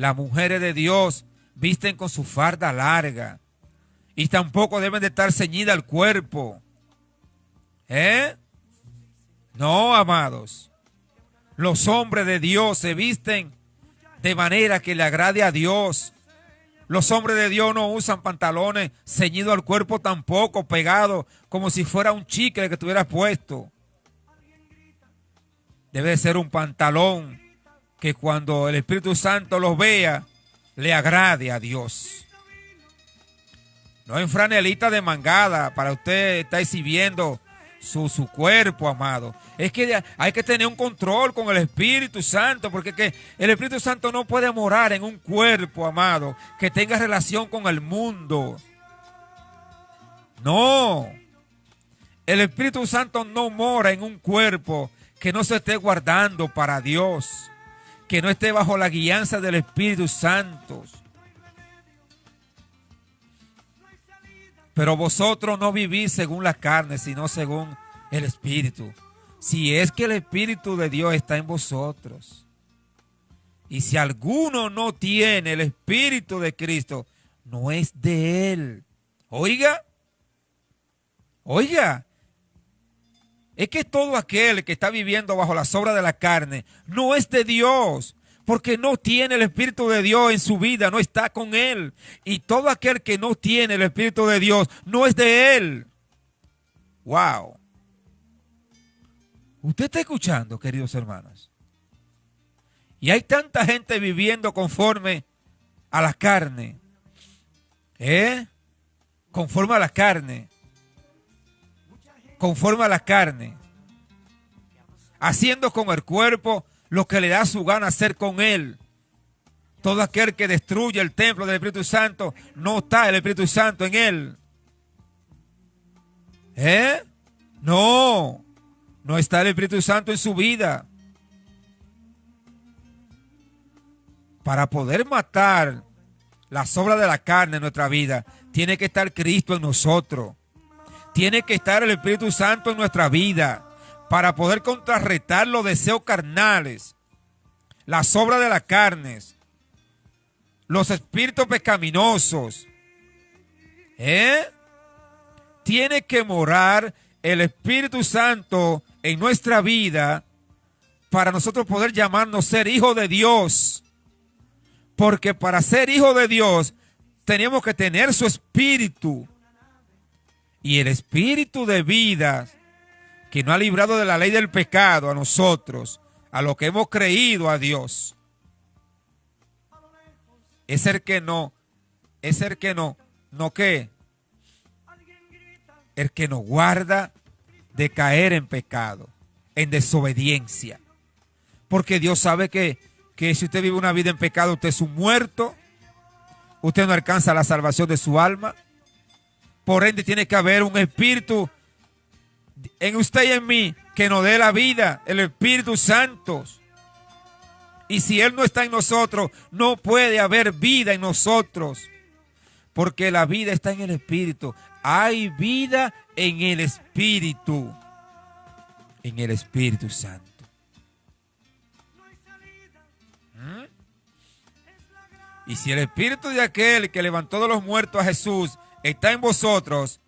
Las mujeres de Dios visten con su farda larga y tampoco deben de estar ceñidas al cuerpo. No, amados. Los hombres de Dios se visten de manera que le agrade a Dios. Los hombres de Dios no usan pantalones ceñidos al cuerpo tampoco, pegados, como si fuera un chicle que tuvieras puesto. Debe ser un pantalón que cuando el Espíritu Santo los vea, le agrade a Dios. No en franelita de mangada para usted estar exhibiendo su cuerpo, amado. Es que hay que tener un control con el Espíritu Santo, porque es que el Espíritu Santo no puede morar en un cuerpo, amado, que tenga relación con el mundo. No. El Espíritu Santo no mora en un cuerpo que no se esté guardando para Dios, que no esté bajo la guianza del Espíritu Santo. Pero vosotros no vivís según la carne, sino según el Espíritu. Si es que el Espíritu de Dios está en vosotros. Y si alguno no tiene el Espíritu de Cristo, no es de él. Oiga, es que todo aquel que está viviendo bajo las obras de la carne no es de Dios, porque no tiene el Espíritu de Dios en su vida, no está con él. Y todo aquel que no tiene el Espíritu de Dios no es de él. Wow. ¿Usted está escuchando, queridos hermanos? Y hay tanta gente viviendo conforme a la carne. Conforme a la carne. Conforme a la carne. Haciendo con el cuerpo lo que le da su gana hacer con él. Todo aquel que destruye el templo del Espíritu Santo, no está el Espíritu Santo en él. No está el Espíritu Santo en su vida. Para poder matar las obras de la carne en nuestra vida, tiene que estar Cristo en nosotros. Tiene que estar el Espíritu Santo en nuestra vida para poder contrarrestar los deseos carnales, las obras de la carne, los espíritus pecaminosos. Tiene que morar el Espíritu Santo en nuestra vida para nosotros poder llamarnos ser hijos de Dios. Porque para ser hijos de Dios tenemos que tener su Espíritu. Y el Espíritu de vida que nos ha librado de la ley del pecado a nosotros, a los que hemos creído a Dios, es el que no el que nos guarda de caer en pecado, en desobediencia. Porque Dios sabe que si usted vive una vida en pecado, usted es un muerto, usted no alcanza la salvación de su alma. Por ende, tiene que haber un Espíritu en usted y en mí que nos dé la vida, el Espíritu Santo. Y si Él no está en nosotros, no puede haber vida en nosotros, porque la vida está en el Espíritu. Hay vida en el Espíritu Santo. Y si el Espíritu de aquel que levantó de los muertos a Jesús está en vosotros,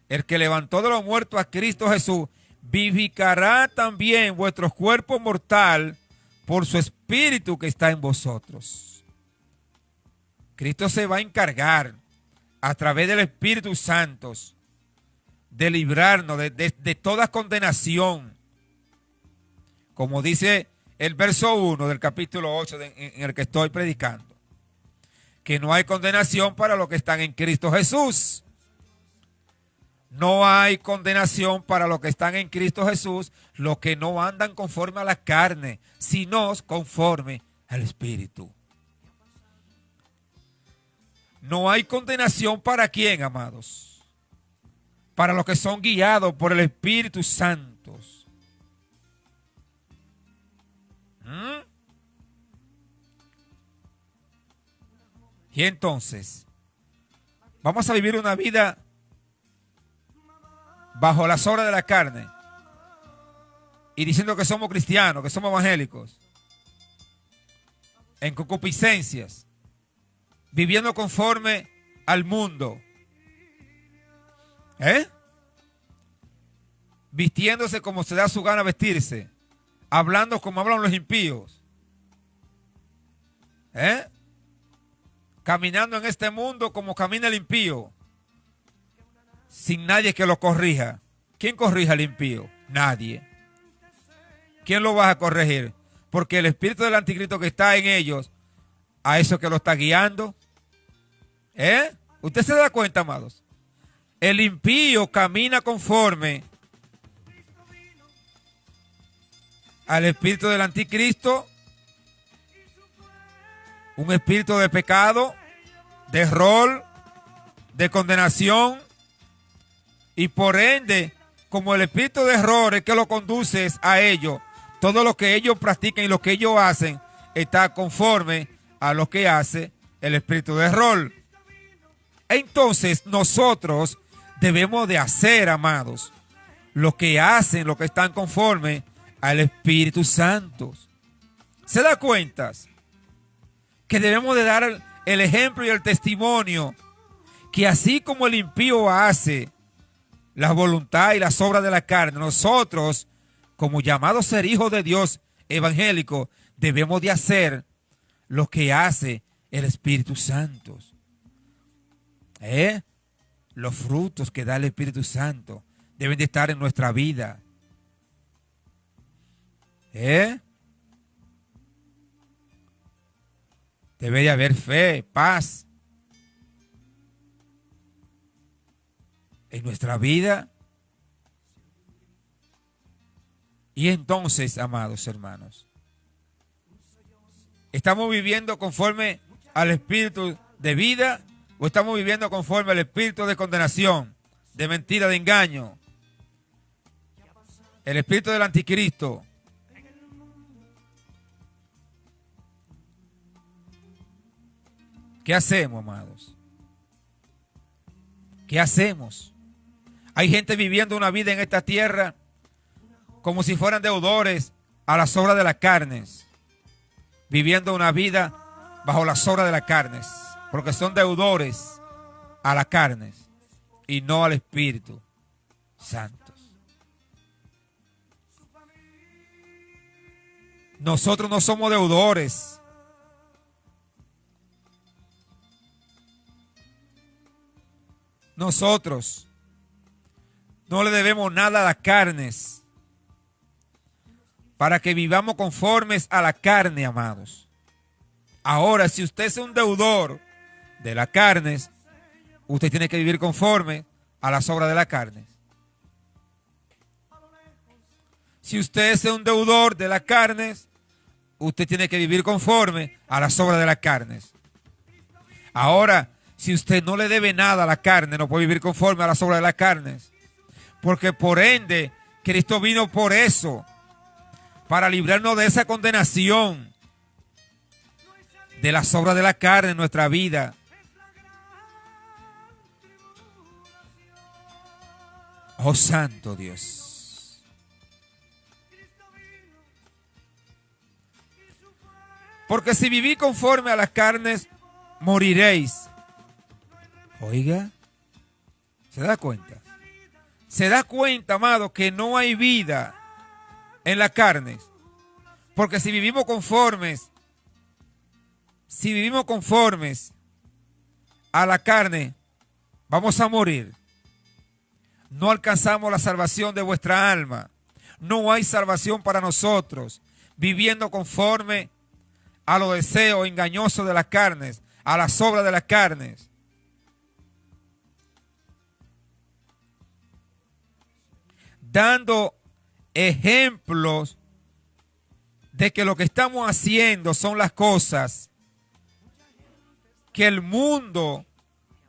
el que levantó de los muertos a Cristo Jesús, vivificará también vuestros cuerpos mortal por su Espíritu que está en vosotros. Cristo se va a encargar a través del Espíritu Santo de librarnos de toda condenación. Como dice el verso 1 del capítulo 8 en el que estoy predicando, que no hay condenación para los que están en Cristo Jesús. No hay condenación para los que están en Cristo Jesús, los que no andan conforme a la carne, sino conforme al Espíritu. No hay condenación para quién, amados. Para los que son guiados por el Espíritu Santo. Y entonces, vamos a vivir una vida bajo las obras de la carne y diciendo que somos cristianos, que somos evangélicos. en concupiscencias, viviendo conforme al mundo, vistiéndose como se da su gana vestirse, hablando como hablan los impíos, caminando en este mundo como camina el impío, sin nadie que lo corrija. ¿Quién corrija al impío? Nadie. ¿Quién lo va a corregir? Porque el espíritu del anticristo que está en ellos, a eso que lo está guiando. ¿Usted se da cuenta, amados? El impío camina conforme al espíritu del anticristo, un espíritu de pecado, de error, de condenación, y por ende, como el espíritu de error es que lo conduce a ellos, todo lo que ellos practican y lo que ellos hacen está conforme a lo que hace el espíritu de error. Entonces nosotros debemos de hacer, amados, lo que hacen, lo que están conforme al Espíritu Santo. ¿Se da cuenta? Que debemos de dar el ejemplo y el testimonio que así como el impío hace la voluntad y las obras de la carne, nosotros, como llamados a ser hijos de Dios evangélicos, debemos de hacer lo que hace el Espíritu Santo. Los frutos que da el Espíritu Santo deben de estar en nuestra vida. Debe de haber fe, paz en nuestra vida. Y entonces, amados hermanos, ¿estamos viviendo conforme al espíritu de vida o estamos viviendo conforme al espíritu de condenación, de mentira, de engaño? El espíritu del anticristo. ¿Qué hacemos, amados? ¿Qué hacemos? Hay gente viviendo una vida en esta tierra como si fueran deudores a las obras de las carnes, viviendo una vida bajo las obras de las carnes, porque son deudores a las carnes y no al Espíritu Santo. Nosotros no somos deudores. Nosotros no le debemos nada a las carnes para que vivamos conformes a la carne, amados. Ahora, si usted es un deudor de las carnes, usted tiene que vivir conforme a las obras de las carnes. Si usted es un deudor de las carnes, usted tiene que vivir conforme a las obras de las carnes. Ahora, si usted no le debe nada a la carne, no puede vivir conforme a las obras de las carnes. Porque por ende, Cristo vino por eso, para librarnos de esa condenación, de las obras de la carne en nuestra vida. Oh Santo Dios. Porque si vivís conforme a las carnes, moriréis. Oiga, ¿se da cuenta? Se da cuenta, amado, que no hay vida en las carnes. Porque si vivimos conformes a la carne, vamos a morir. No alcanzamos la salvación de vuestra alma. No hay salvación para nosotros, viviendo conforme a los deseos engañosos de las carnes, a las obras de las carnes. Dando ejemplos de que lo que estamos haciendo son las cosas que el mundo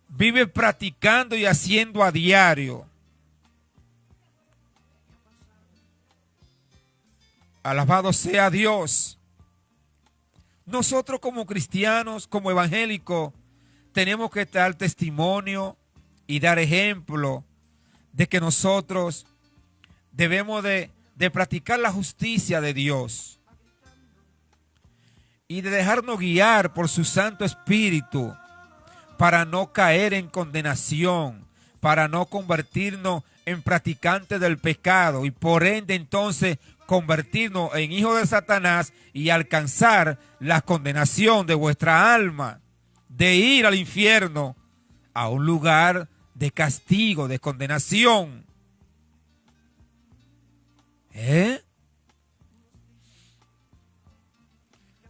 vive practicando y haciendo a diario. Alabado sea Dios. Nosotros como cristianos, como evangélicos, tenemos que dar testimonio y dar ejemplo de que nosotros debemos de practicar la justicia de Dios. y de dejarnos guiar por su Santo Espíritu para no caer en condenación, para no convertirnos en practicantes del pecado y por ende entonces convertirnos en hijos de Satanás y alcanzar la condenación de vuestra alma, de ir al infierno, a un lugar de castigo, de condenación.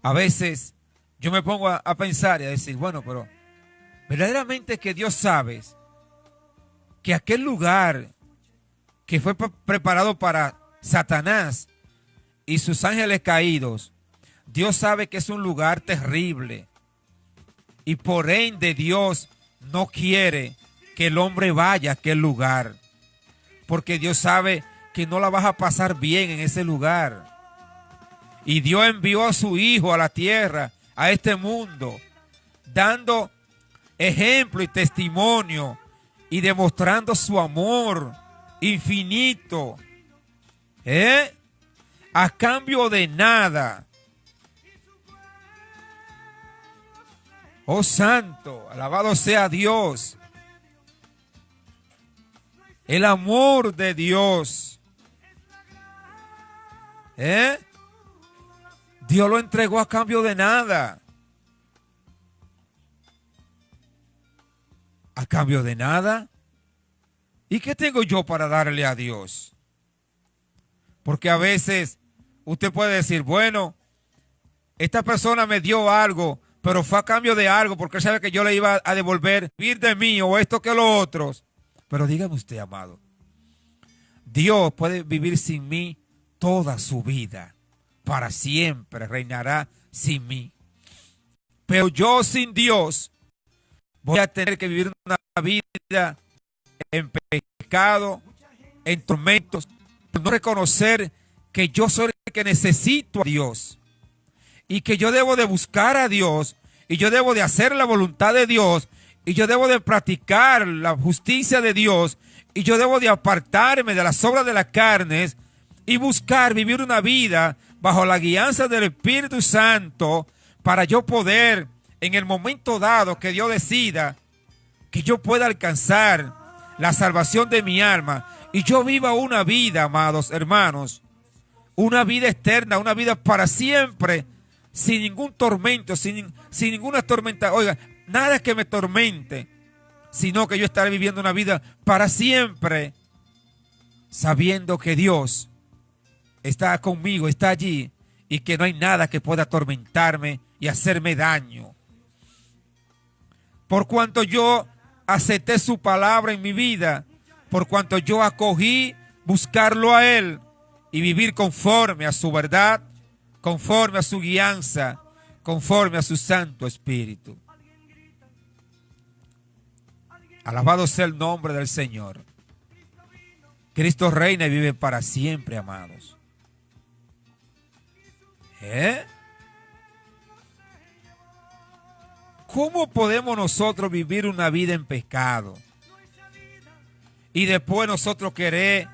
A veces yo me pongo a pensar y a decir, bueno, pero verdaderamente que Dios sabe que aquel lugar que fue preparado para Satanás y sus ángeles caídos, Dios sabe que es un lugar terrible y por ende Dios no quiere que el hombre vaya a aquel lugar, porque Dios sabe que no la vas a pasar bien en ese lugar. Y Dios envió a su Hijo a la tierra, a este mundo, dando ejemplo y testimonio y demostrando su amor infinito, a cambio de nada. Oh santo, alabado sea Dios. El amor de Dios. Dios lo entregó a cambio de nada. A cambio de nada. ¿Y qué tengo yo para darle a Dios? Porque a veces usted puede decir, bueno, esta persona me dio algo, pero fue a cambio de algo, porque él sabe que yo le iba a devolver, vivir de mí o esto que lo otros. Pero dígame usted, amado, Dios puede vivir sin mí toda su vida, para siempre reinará sin mí. Pero yo sin Dios voy a tener que vivir una vida en pecado, en tormentos, por no reconocer que yo soy el que necesito a Dios y que yo debo de buscar a Dios y yo debo de hacer la voluntad de Dios y yo debo de practicar la justicia de Dios y yo debo de apartarme de las obras de las carnes y buscar vivir una vida bajo la guianza del Espíritu Santo para yo poder, en el momento dado que Dios decida, que yo pueda alcanzar la salvación de mi alma y yo viva una vida, amados hermanos, una vida eterna, una vida para siempre, sin ningún tormento, sin ninguna tormenta, oiga, nada que me tormente, sino que yo estaré viviendo una vida para siempre, sabiendo que Dios está conmigo, está allí, y que no hay nada que pueda atormentarme y hacerme daño. Por cuanto yo acepté su palabra en mi vida, por cuanto yo acogí buscarlo a Él y vivir conforme a su verdad, conforme a su guianza, conforme a su Santo Espíritu. Alabado sea el nombre del Señor. Cristo reina y vive para siempre, amados. ¿Cómo podemos nosotros vivir una vida en pecado y después nosotros querer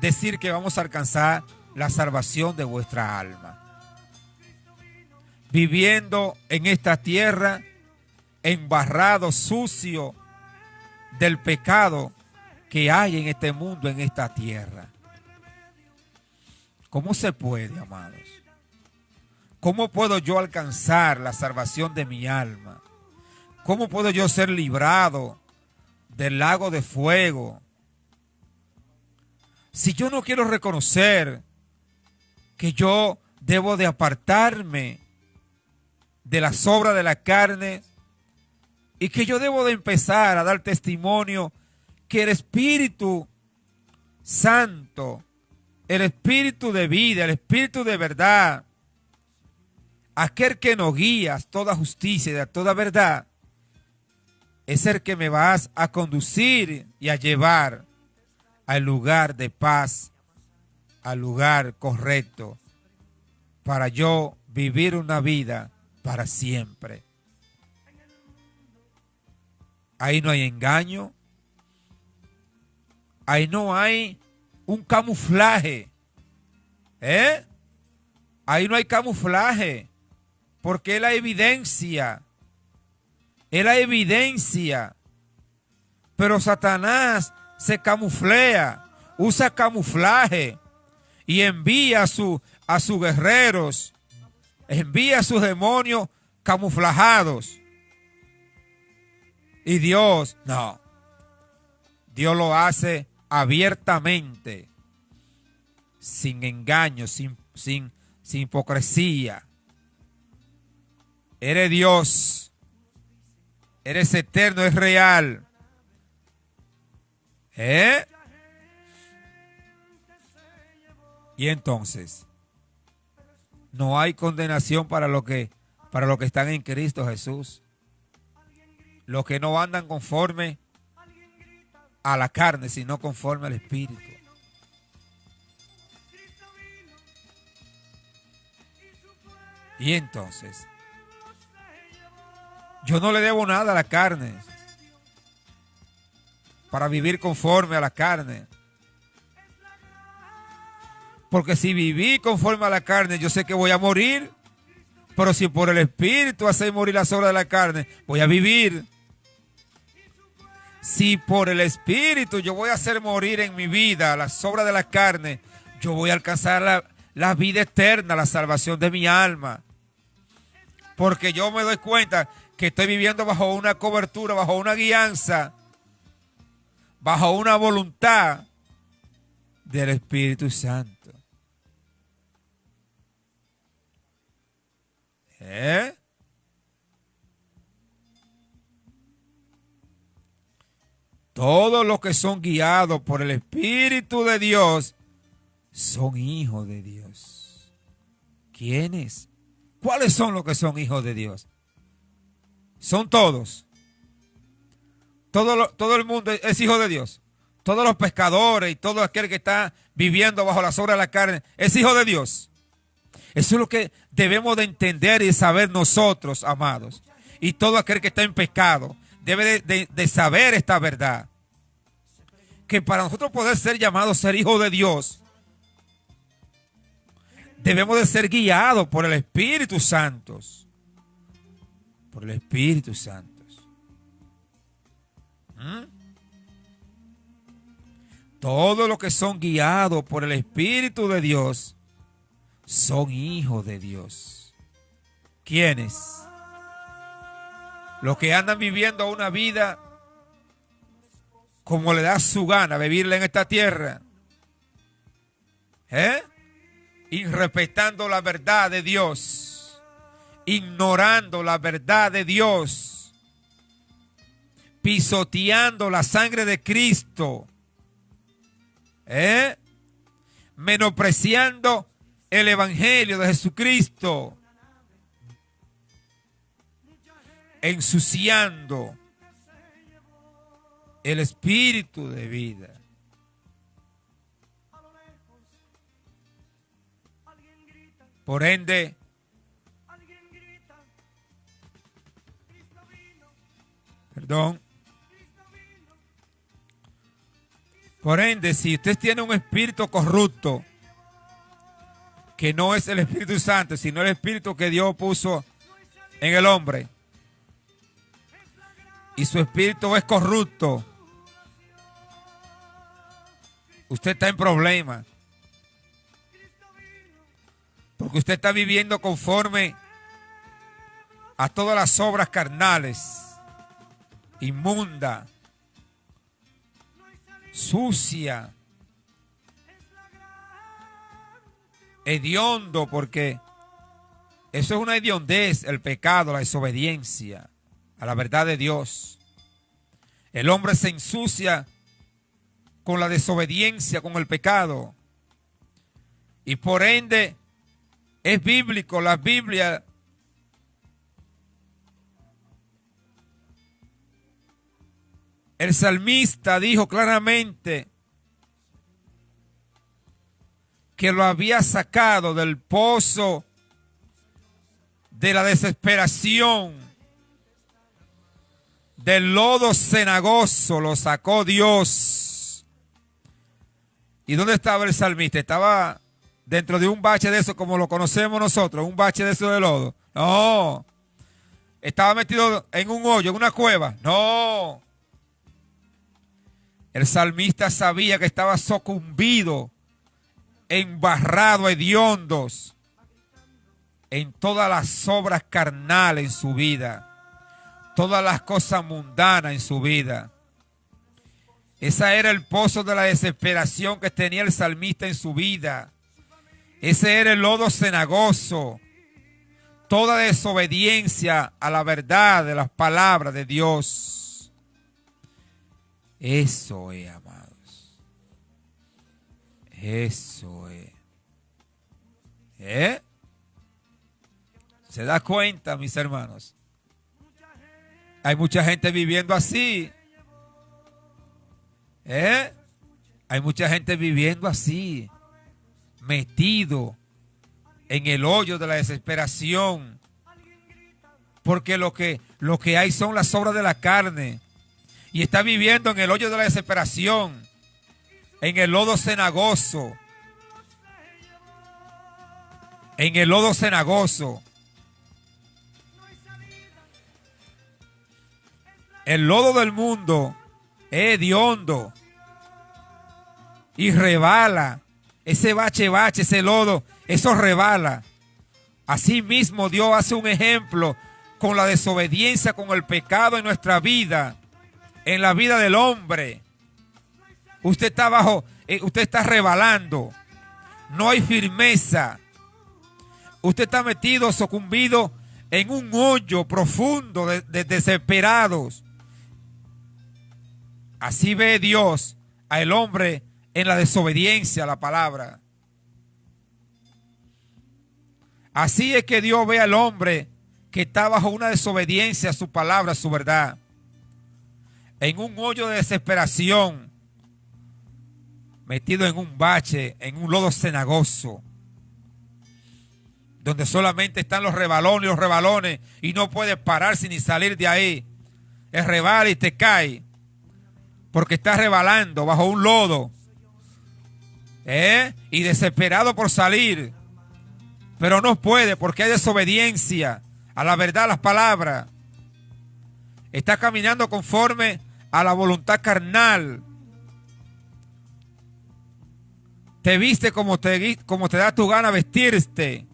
decir que vamos a alcanzar la salvación de vuestra alma? Viviendo en esta tierra, embarrado, sucio del pecado que hay en este mundo, en esta tierra. ¿Cómo se puede, amados? ¿Cómo puedo yo alcanzar la salvación de mi alma? ¿Cómo puedo yo ser librado del lago de fuego? Si yo no quiero reconocer que yo debo de apartarme de las obras de la carne y que yo debo de empezar a dar testimonio que el Espíritu Santo, el Espíritu de vida, el Espíritu de verdad, aquel que nos guía a toda justicia y a toda verdad, es el que me vas a conducir y a llevar al lugar de paz, al lugar correcto, para yo vivir una vida para siempre. Ahí no hay engaño, ahí no hay un camuflaje, ahí no hay camuflaje, porque es la evidencia. Es la evidencia. Pero Satanás se camuflea, usa camuflaje y envía a sus guerreros, envía a sus demonios camuflajados. Y Dios, no. Dios lo hace abiertamente, sin engaño, sin hipocresía. Eres Dios, eres eterno, es real. Y entonces, no hay condenación para los que están en Cristo Jesús. Los que no andan conforme a la carne, sino conforme al Espíritu. Y entonces, yo no le debo nada a la carne para vivir conforme a la carne. Porque si viví conforme a la carne, yo sé que voy a morir. Pero si por el Espíritu hace morir las obras de la carne, voy a vivir. Si por el Espíritu yo voy a hacer morir en mi vida las obras de la carne, yo voy a alcanzar la vida eterna, la salvación de mi alma. Porque yo me doy cuenta que estoy viviendo bajo una cobertura, bajo una guianza, bajo una voluntad del Espíritu Santo. Todos los que son guiados por el Espíritu de Dios son hijos de Dios. ¿Quiénes? ¿Cuáles son los que son hijos de Dios? Son todos. Todo el mundo es hijo de Dios. Todos los pescadores y todo aquel que está viviendo bajo las obras de la carne es hijo de Dios. Eso es lo que debemos de entender y saber nosotros, amados. Y todo aquel que está en pecado debe de saber esta verdad. Que para nosotros poder ser llamados a ser hijos de Dios, debemos de ser guiados por el Espíritu Santo. Por el Espíritu Santo. Todos los que son guiados por el Espíritu de Dios son hijos de Dios. ¿Quiénes? Los que andan viviendo una vida como le da su gana vivirla en esta tierra. Irrespetando la verdad de Dios. Ignorando la verdad de Dios. Pisoteando la sangre de Cristo. Menospreciando el Evangelio de Jesucristo. Ensuciando el espíritu de vida. Por ende, si usted tiene un espíritu corrupto, que no es el Espíritu Santo, sino el espíritu que Dios puso en el hombre, y su espíritu es corrupto, usted está en problemas. Porque usted está viviendo conforme a todas las obras carnales, inmunda, sucia, hediondo, porque eso es una hediondez, el pecado, la desobediencia a la verdad de Dios. El hombre se ensucia con la desobediencia, con el pecado. Y por ende, es bíblico, la Biblia el salmista dijo claramente que lo había sacado del pozo de la desesperación, del lodo cenagoso, lo sacó Dios. ¿Y dónde estaba el salmista? Estaba dentro de un bache de eso, como lo conocemos nosotros, un bache de eso de lodo. No. Estaba metido en un hoyo, en una cueva. No. El salmista sabía que estaba sucumbido, embarrado, hediondos en todas las obras carnales en su vida, todas las cosas mundanas en su vida. Ese era el pozo de la desesperación que tenía el salmista en su vida. Ese era el lodo cenagoso, toda desobediencia a la verdad de las palabras de Dios. Eso es, amados. Eso es. ¿Se da cuenta, mis hermanos? Hay mucha gente viviendo así. Hay mucha gente viviendo así, metido en el hoyo de la desesperación, porque lo que hay son las obras de la carne, y está viviendo en el hoyo de la desesperación, en el lodo cenagoso, en el lodo cenagoso. El lodo del mundo es hediondo y rebala. Ese bache, ese lodo, eso rebala. Así mismo Dios hace un ejemplo con la desobediencia, con el pecado en nuestra vida, en la vida del hombre. Usted está rebalando, no hay firmeza. Usted está metido, sucumbido en un hoyo profundo de desesperados. Así ve Dios al hombre en la desobediencia a la palabra. Así es que Dios ve al hombre que está bajo una desobediencia a su palabra, a su verdad, en un hoyo de desesperación, metido en un bache, en un lodo cenagoso, donde solamente están los rebalones y no puedes pararse ni salir de ahí. Es rebala y te cae, porque estás rebalando bajo un lodo, y desesperado por salir, pero no puede porque hay desobediencia a la verdad, a las palabras. Está caminando conforme a la voluntad carnal. Te viste como te da tu gana vestirte.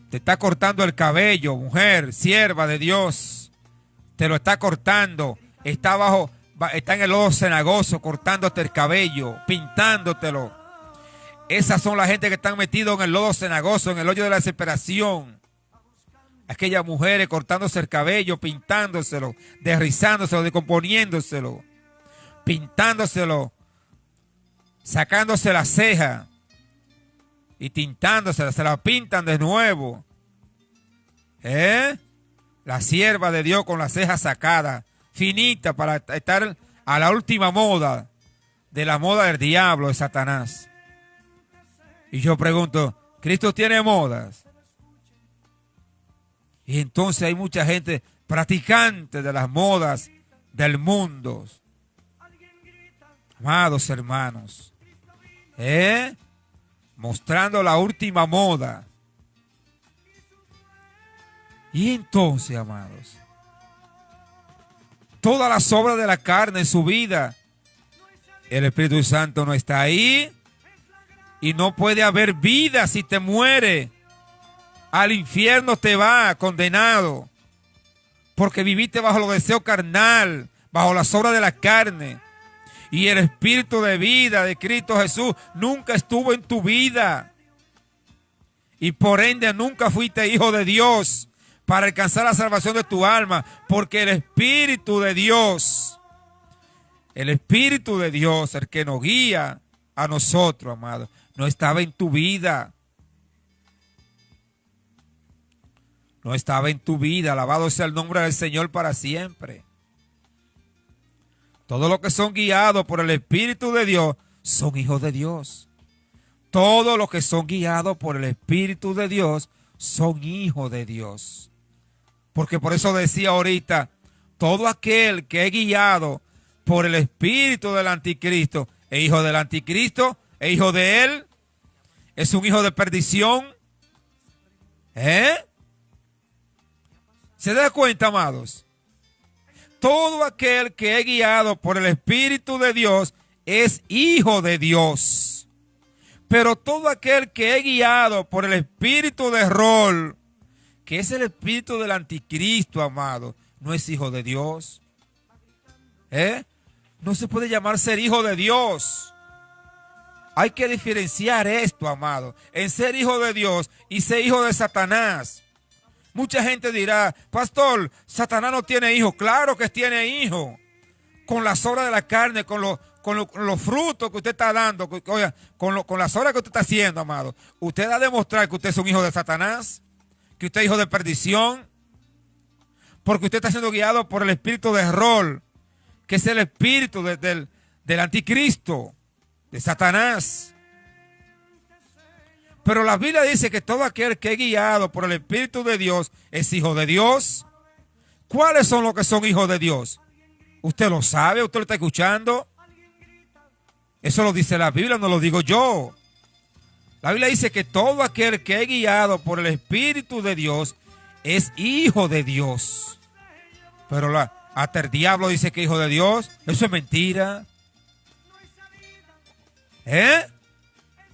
Te está cortando el cabello, mujer, sierva de Dios. Te lo está cortando. Está en el lodo cenagoso, cortándote el cabello, pintándotelo. Esas son la gente que están metidos en el lodo cenagoso, en el hoyo de la desesperación. Aquellas mujeres cortándose el cabello, pintándoselo, desrizándoselo, descomponiéndoselo, pintándoselo, sacándose la ceja y tintándosela, se la pintan de nuevo. La sierva de Dios con la ceja sacada, finita, para estar a la última moda, de la moda del diablo, de Satanás. Y yo pregunto, ¿Cristo tiene modas? Y entonces hay mucha gente practicante de las modas del mundo. Amados hermanos, mostrando la última moda. Y entonces, amados, todas las obras de la carne en su vida, el Espíritu Santo no está ahí y no puede haber vida si te muere. Al infierno te va condenado porque viviste bajo los deseos carnal, bajo las obras de la carne, y el Espíritu de vida de Cristo Jesús nunca estuvo en tu vida, y por ende nunca fuiste hijo de Dios para alcanzar la salvación de tu alma, porque el Espíritu de Dios, el que nos guía a nosotros, amados, no estaba en tu vida. No estaba en tu vida. Alabado sea el nombre del Señor para siempre. Todos los que son guiados por el Espíritu de Dios son hijos de Dios. Todos los que son guiados por el Espíritu de Dios son hijos de Dios. Porque por eso decía ahorita, todo aquel que es guiado por el espíritu del anticristo es hijo del anticristo, es hijo de él, es un hijo de perdición, ¿Se da cuenta, amados? Todo aquel que es guiado por el Espíritu de Dios es hijo de Dios. Pero todo aquel que es guiado por el espíritu de error, que es el espíritu del anticristo, amado, no es hijo de Dios. No se puede llamar ser hijo de Dios. Hay que diferenciar esto, amado, en ser hijo de Dios y ser hijo de Satanás. Mucha gente dirá, pastor, Satanás no tiene hijo. Claro que tiene hijo. Con las obras de la carne, con los frutos que usted está dando, oiga, con las obras que usted está haciendo, amado. Usted va a demostrar que usted es un hijo de Satanás, que usted es hijo de perdición, porque usted está siendo guiado por el espíritu de error, que es el espíritu del anticristo, de Satanás. Pero la Biblia dice que todo aquel que es guiado por el Espíritu de Dios es hijo de Dios. ¿Cuáles son los que son hijos de Dios? ¿Usted lo sabe? ¿Usted lo está escuchando? Eso lo dice la Biblia, no lo digo yo. La Biblia dice que todo aquel que es guiado por el Espíritu de Dios es hijo de Dios. Pero hasta el diablo dice que es hijo de Dios. Eso es mentira.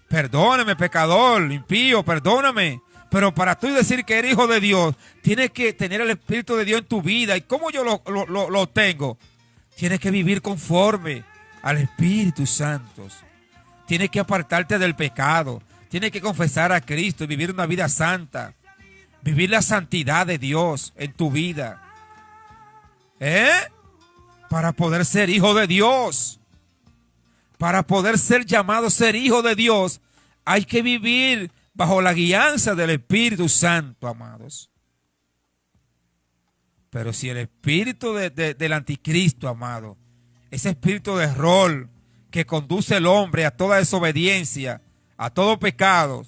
Perdóname, pecador, impío, perdóname. Pero para tú decir que eres hijo de Dios, tienes que tener el Espíritu de Dios en tu vida. ¿Y cómo yo lo tengo? Tienes que vivir conforme al Espíritu Santo. Tienes que apartarte del pecado. Tienes que confesar a Cristo y vivir una vida santa. Vivir la santidad de Dios en tu vida. Para poder ser hijo de Dios. Para poder ser llamado ser hijo de Dios, hay que vivir bajo la guianza del Espíritu Santo, amados. Pero si el espíritu del anticristo, amado, ese espíritu de error que conduce al hombre a toda desobediencia, a todo pecado,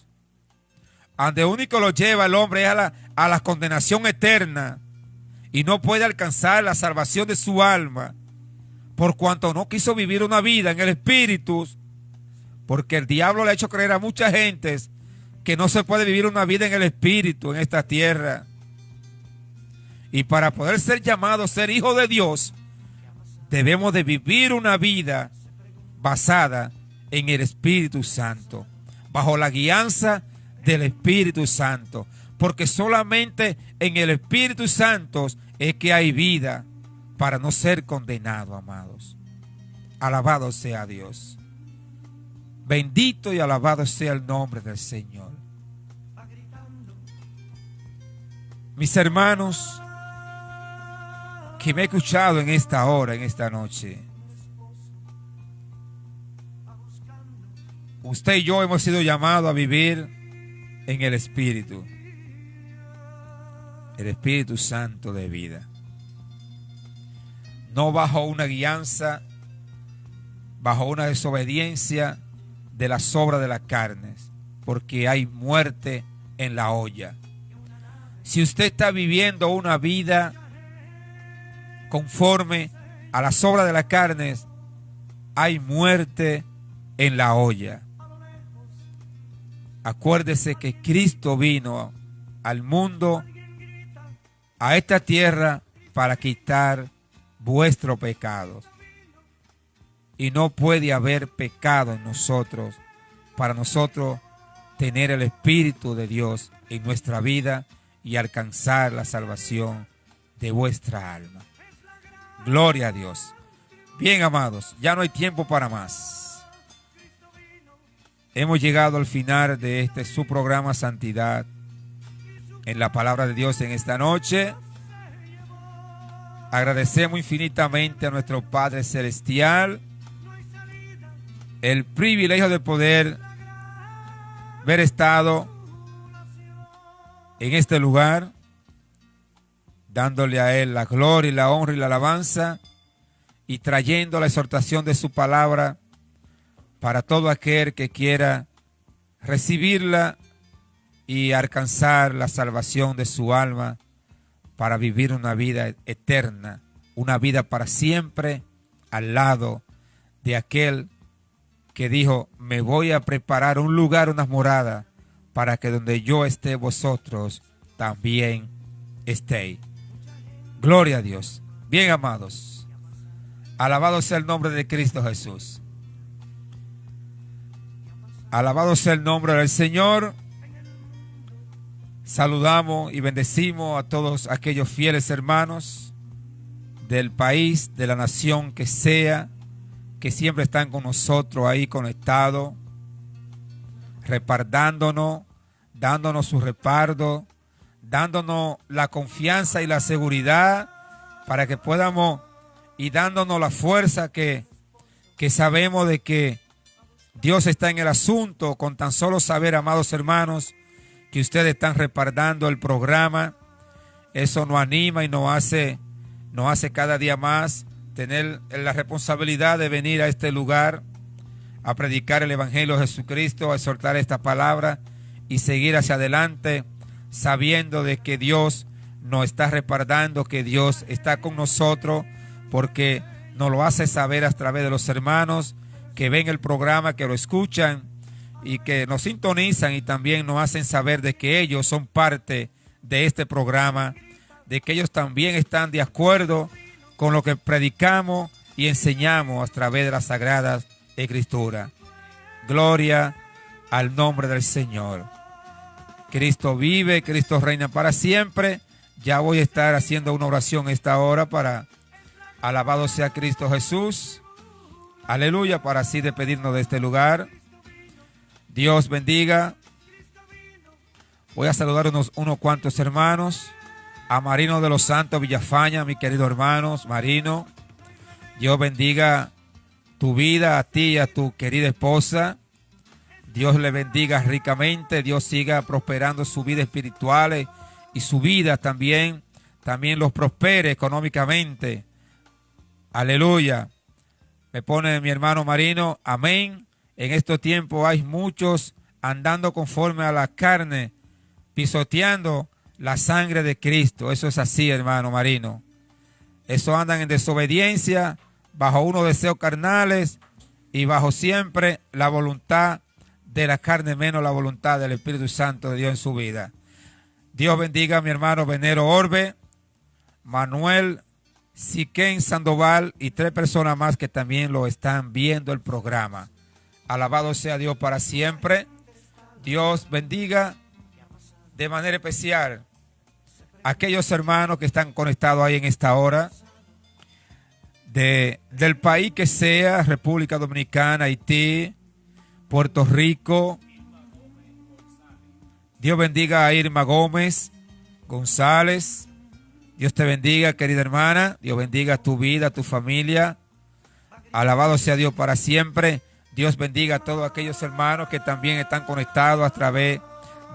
donde único lo lleva el hombre es a la condenación eterna y no puede alcanzar la salvación de su alma, por cuanto no quiso vivir una vida en el Espíritu, porque el diablo le ha hecho creer a mucha gente que no se puede vivir una vida en el Espíritu en esta tierra. Y para poder ser llamados ser hijo de Dios, debemos de vivir una vida basada en el Espíritu Santo, bajo la guianza del Espíritu Santo, porque solamente en el Espíritu Santo es que hay vida, para no ser condenado, amados. Alabado sea Dios. Bendito y alabado sea el nombre del Señor. Mis hermanos que me he escuchado en esta hora, en esta noche, usted y yo hemos sido llamados a vivir en el Espíritu. El Espíritu Santo de vida. No bajo una guianza, bajo una desobediencia de las obras de las carnes, porque hay muerte en la olla. Si usted está viviendo una vida conforme a las obras de las carnes, hay muerte en la olla. Acuérdese que Cristo vino al mundo, a esta tierra, para quitar vuestros pecados. Y no puede haber pecado en nosotros para nosotros tener el Espíritu de Dios en nuestra vida y alcanzar la salvación de vuestra alma. Gloria a Dios. Bien, amados, ya no hay tiempo para más. Hemos llegado al final de este su programa Santidad en la palabra de Dios en esta noche. Agradecemos infinitamente a nuestro Padre Celestial el privilegio de poder haber estado en este lugar, dándole a Él la gloria y la honra y la alabanza y trayendo la exhortación de su palabra para todo aquel que quiera recibirla y alcanzar la salvación de su alma, para vivir una vida eterna, una vida para siempre al lado de aquel que dijo: me voy a preparar un lugar, una morada, para que donde yo esté vosotros también estéis. Gloria a Dios. Bien, amados. Alabado sea el nombre de Cristo Jesús. Alabado sea el nombre del Señor. Saludamos y bendecimos a todos aquellos fieles hermanos del país, de la nación que sea, que siempre están con nosotros ahí conectados, respaldándonos, dándonos su respaldo, dándonos la confianza y la seguridad para que podamos, y dándonos la fuerza que sabemos de que Dios está en el asunto, con tan solo saber, amados hermanos, que ustedes están respaldando el programa. Eso nos anima y nos hace cada día más tener la responsabilidad de venir a este lugar a predicar el Evangelio de Jesucristo, a exhortar esta palabra y seguir hacia adelante, sabiendo de que Dios nos está respaldando, que Dios está con nosotros, porque nos lo hace saber a través de los hermanos que ven el programa, que lo escuchan y que nos sintonizan, y también nos hacen saber de que ellos son parte de este programa, de que ellos también están de acuerdo con lo que predicamos y enseñamos a través de las Sagradas Escrituras. Gloria al nombre del Señor. Cristo vive, Cristo reina para siempre. Ya voy a estar haciendo una oración esta hora para alabado sea Cristo Jesús. Aleluya, para así despedirnos de este lugar. Dios bendiga. Voy a saludar unos cuantos hermanos. A Marino de los Santos Villafaña, mi querido hermano Marino. Dios bendiga tu vida, a ti y a tu querida esposa. Dios le bendiga ricamente. Dios siga prosperando su vida espiritual y su vida también. También los prospere económicamente. Aleluya. Me pone mi hermano Marino, amén. En estos tiempos hay muchos andando conforme a la carne, pisoteando la sangre de Cristo. Eso es así, hermano Marino. Eso andan en desobediencia, bajo unos deseos carnales y bajo siempre la voluntad de la carne, menos la voluntad del Espíritu Santo de Dios en su vida. Dios bendiga a mi hermano Venero Orbe, Manuel Siquén Sandoval y 3 personas más que también lo están viendo el programa. Alabado sea Dios para siempre. Dios bendiga de manera especial a aquellos hermanos que están conectados ahí en esta hora, del país que sea, República Dominicana, Haití, Puerto Rico. Dios bendiga a Irma Gómez González. Dios te bendiga, querida hermana. Dios bendiga tu vida, tu familia. Alabado sea Dios para siempre. Dios bendiga a todos aquellos hermanos que también están conectados a través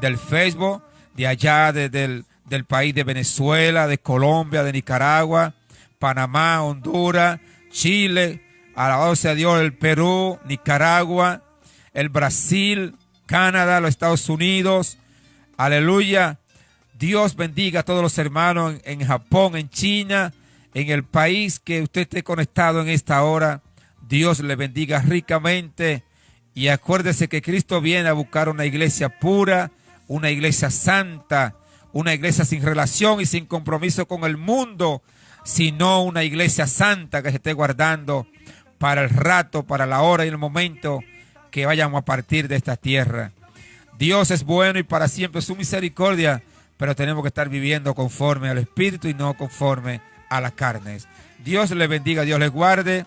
del Facebook, de allá, del país de Venezuela, de Colombia, de Nicaragua, Panamá, Honduras, Chile. Alabado sea Dios, el Perú, Nicaragua, el Brasil, Canadá, los Estados Unidos. Aleluya. Dios bendiga a todos los hermanos en Japón, en China, en el país que usted esté conectado en esta hora. Dios le bendiga ricamente. Y acuérdese que Cristo viene a buscar una iglesia pura, una iglesia santa, una iglesia sin relación y sin compromiso con el mundo, sino una iglesia santa que se esté guardando para el rato, para la hora y el momento que vayamos a partir de esta tierra. Dios es bueno y para siempre su misericordia, pero tenemos que estar viviendo conforme al Espíritu y no conforme a las carnes. Dios le bendiga, Dios le guarde.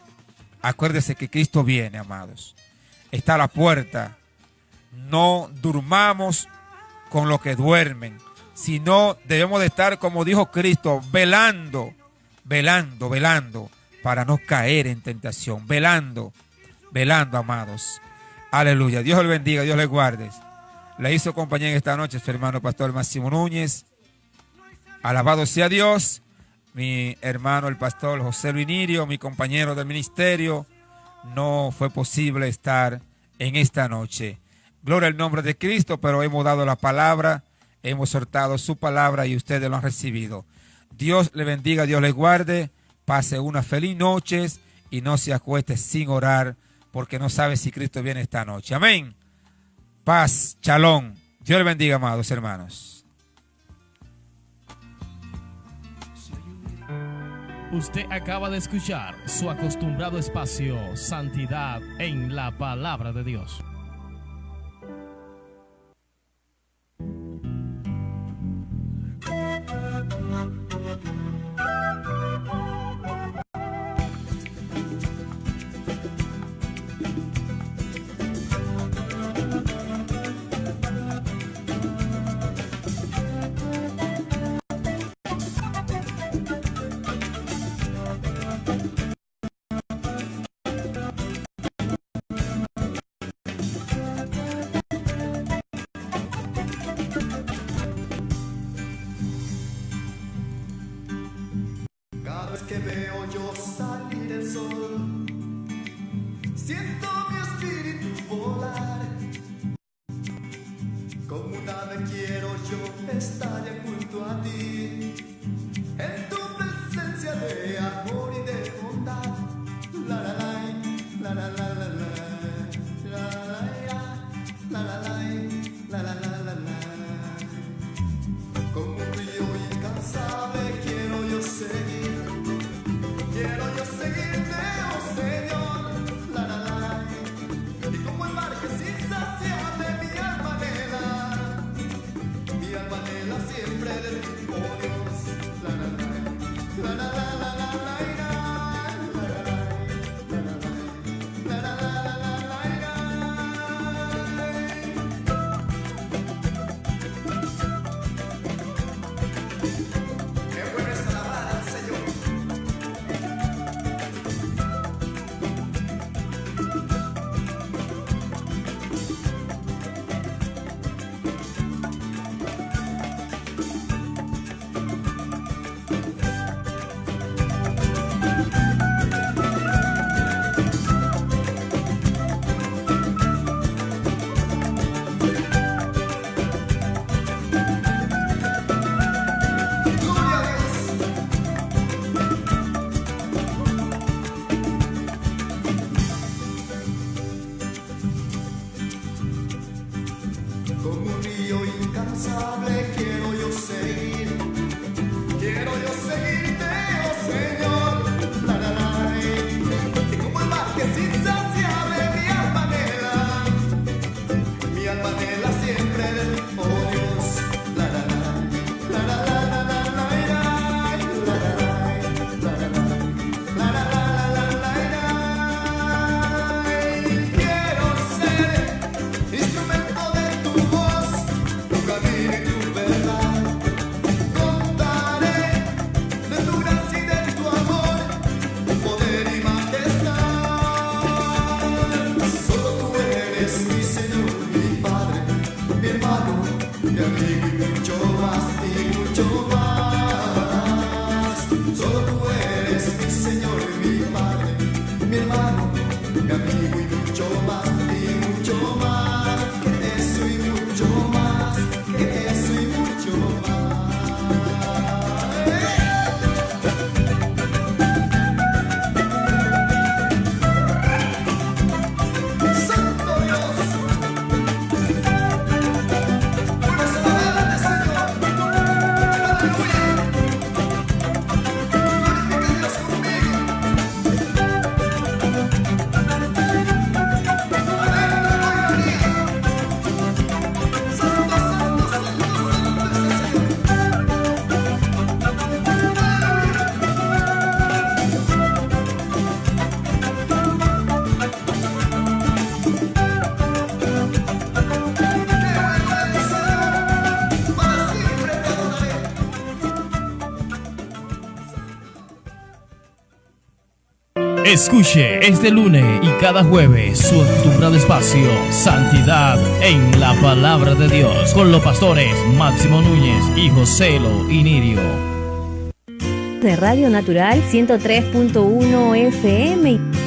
Acuérdese que Cristo viene, amados. Está a la puerta. No durmamos con los que duermen, sino debemos de estar, como dijo Cristo, velando, velando, velando, para no caer en tentación. Velando, velando, amados. Aleluya. Dios le bendiga, Dios le guarde. Le hizo compañía en esta noche su hermano pastor Máximo Núñez. Alabado sea Dios. Mi hermano el pastor José Luis Nirio, mi compañero del ministerio, no fue posible estar en esta noche. Gloria al nombre de Cristo, pero hemos dado la palabra, hemos soltado su palabra y ustedes lo han recibido. Dios le bendiga, Dios le guarde, pase una feliz noche y no se acueste sin orar, porque no sabe si Cristo viene esta noche. Amén. Paz, shalom. Dios les bendiga, amados hermanos. Usted acaba de escuchar su acostumbrado espacio Santidad en la Palabra de Dios. Cada vez que veo yo salir el sol, siento mi espíritu volar. Como un ave quiero yo estar junto a ti, en tu presencia de amor y de bondad. La la la, la la la la la, la la la la la la la. Como un río incansable quiero yo seguir. Quiero yo seguirte, oh Señor, la la la. Y como el mar que sin saciarte mi alma anhela siempre de ti, oh Dios, la la la, la la la la la la. Escuche este lunes y cada jueves su acostumbrado espacio Santidad en la Palabra de Dios con los pastores Máximo Núñez y Joselo Inirio. De Radio Natural 103.1 FM.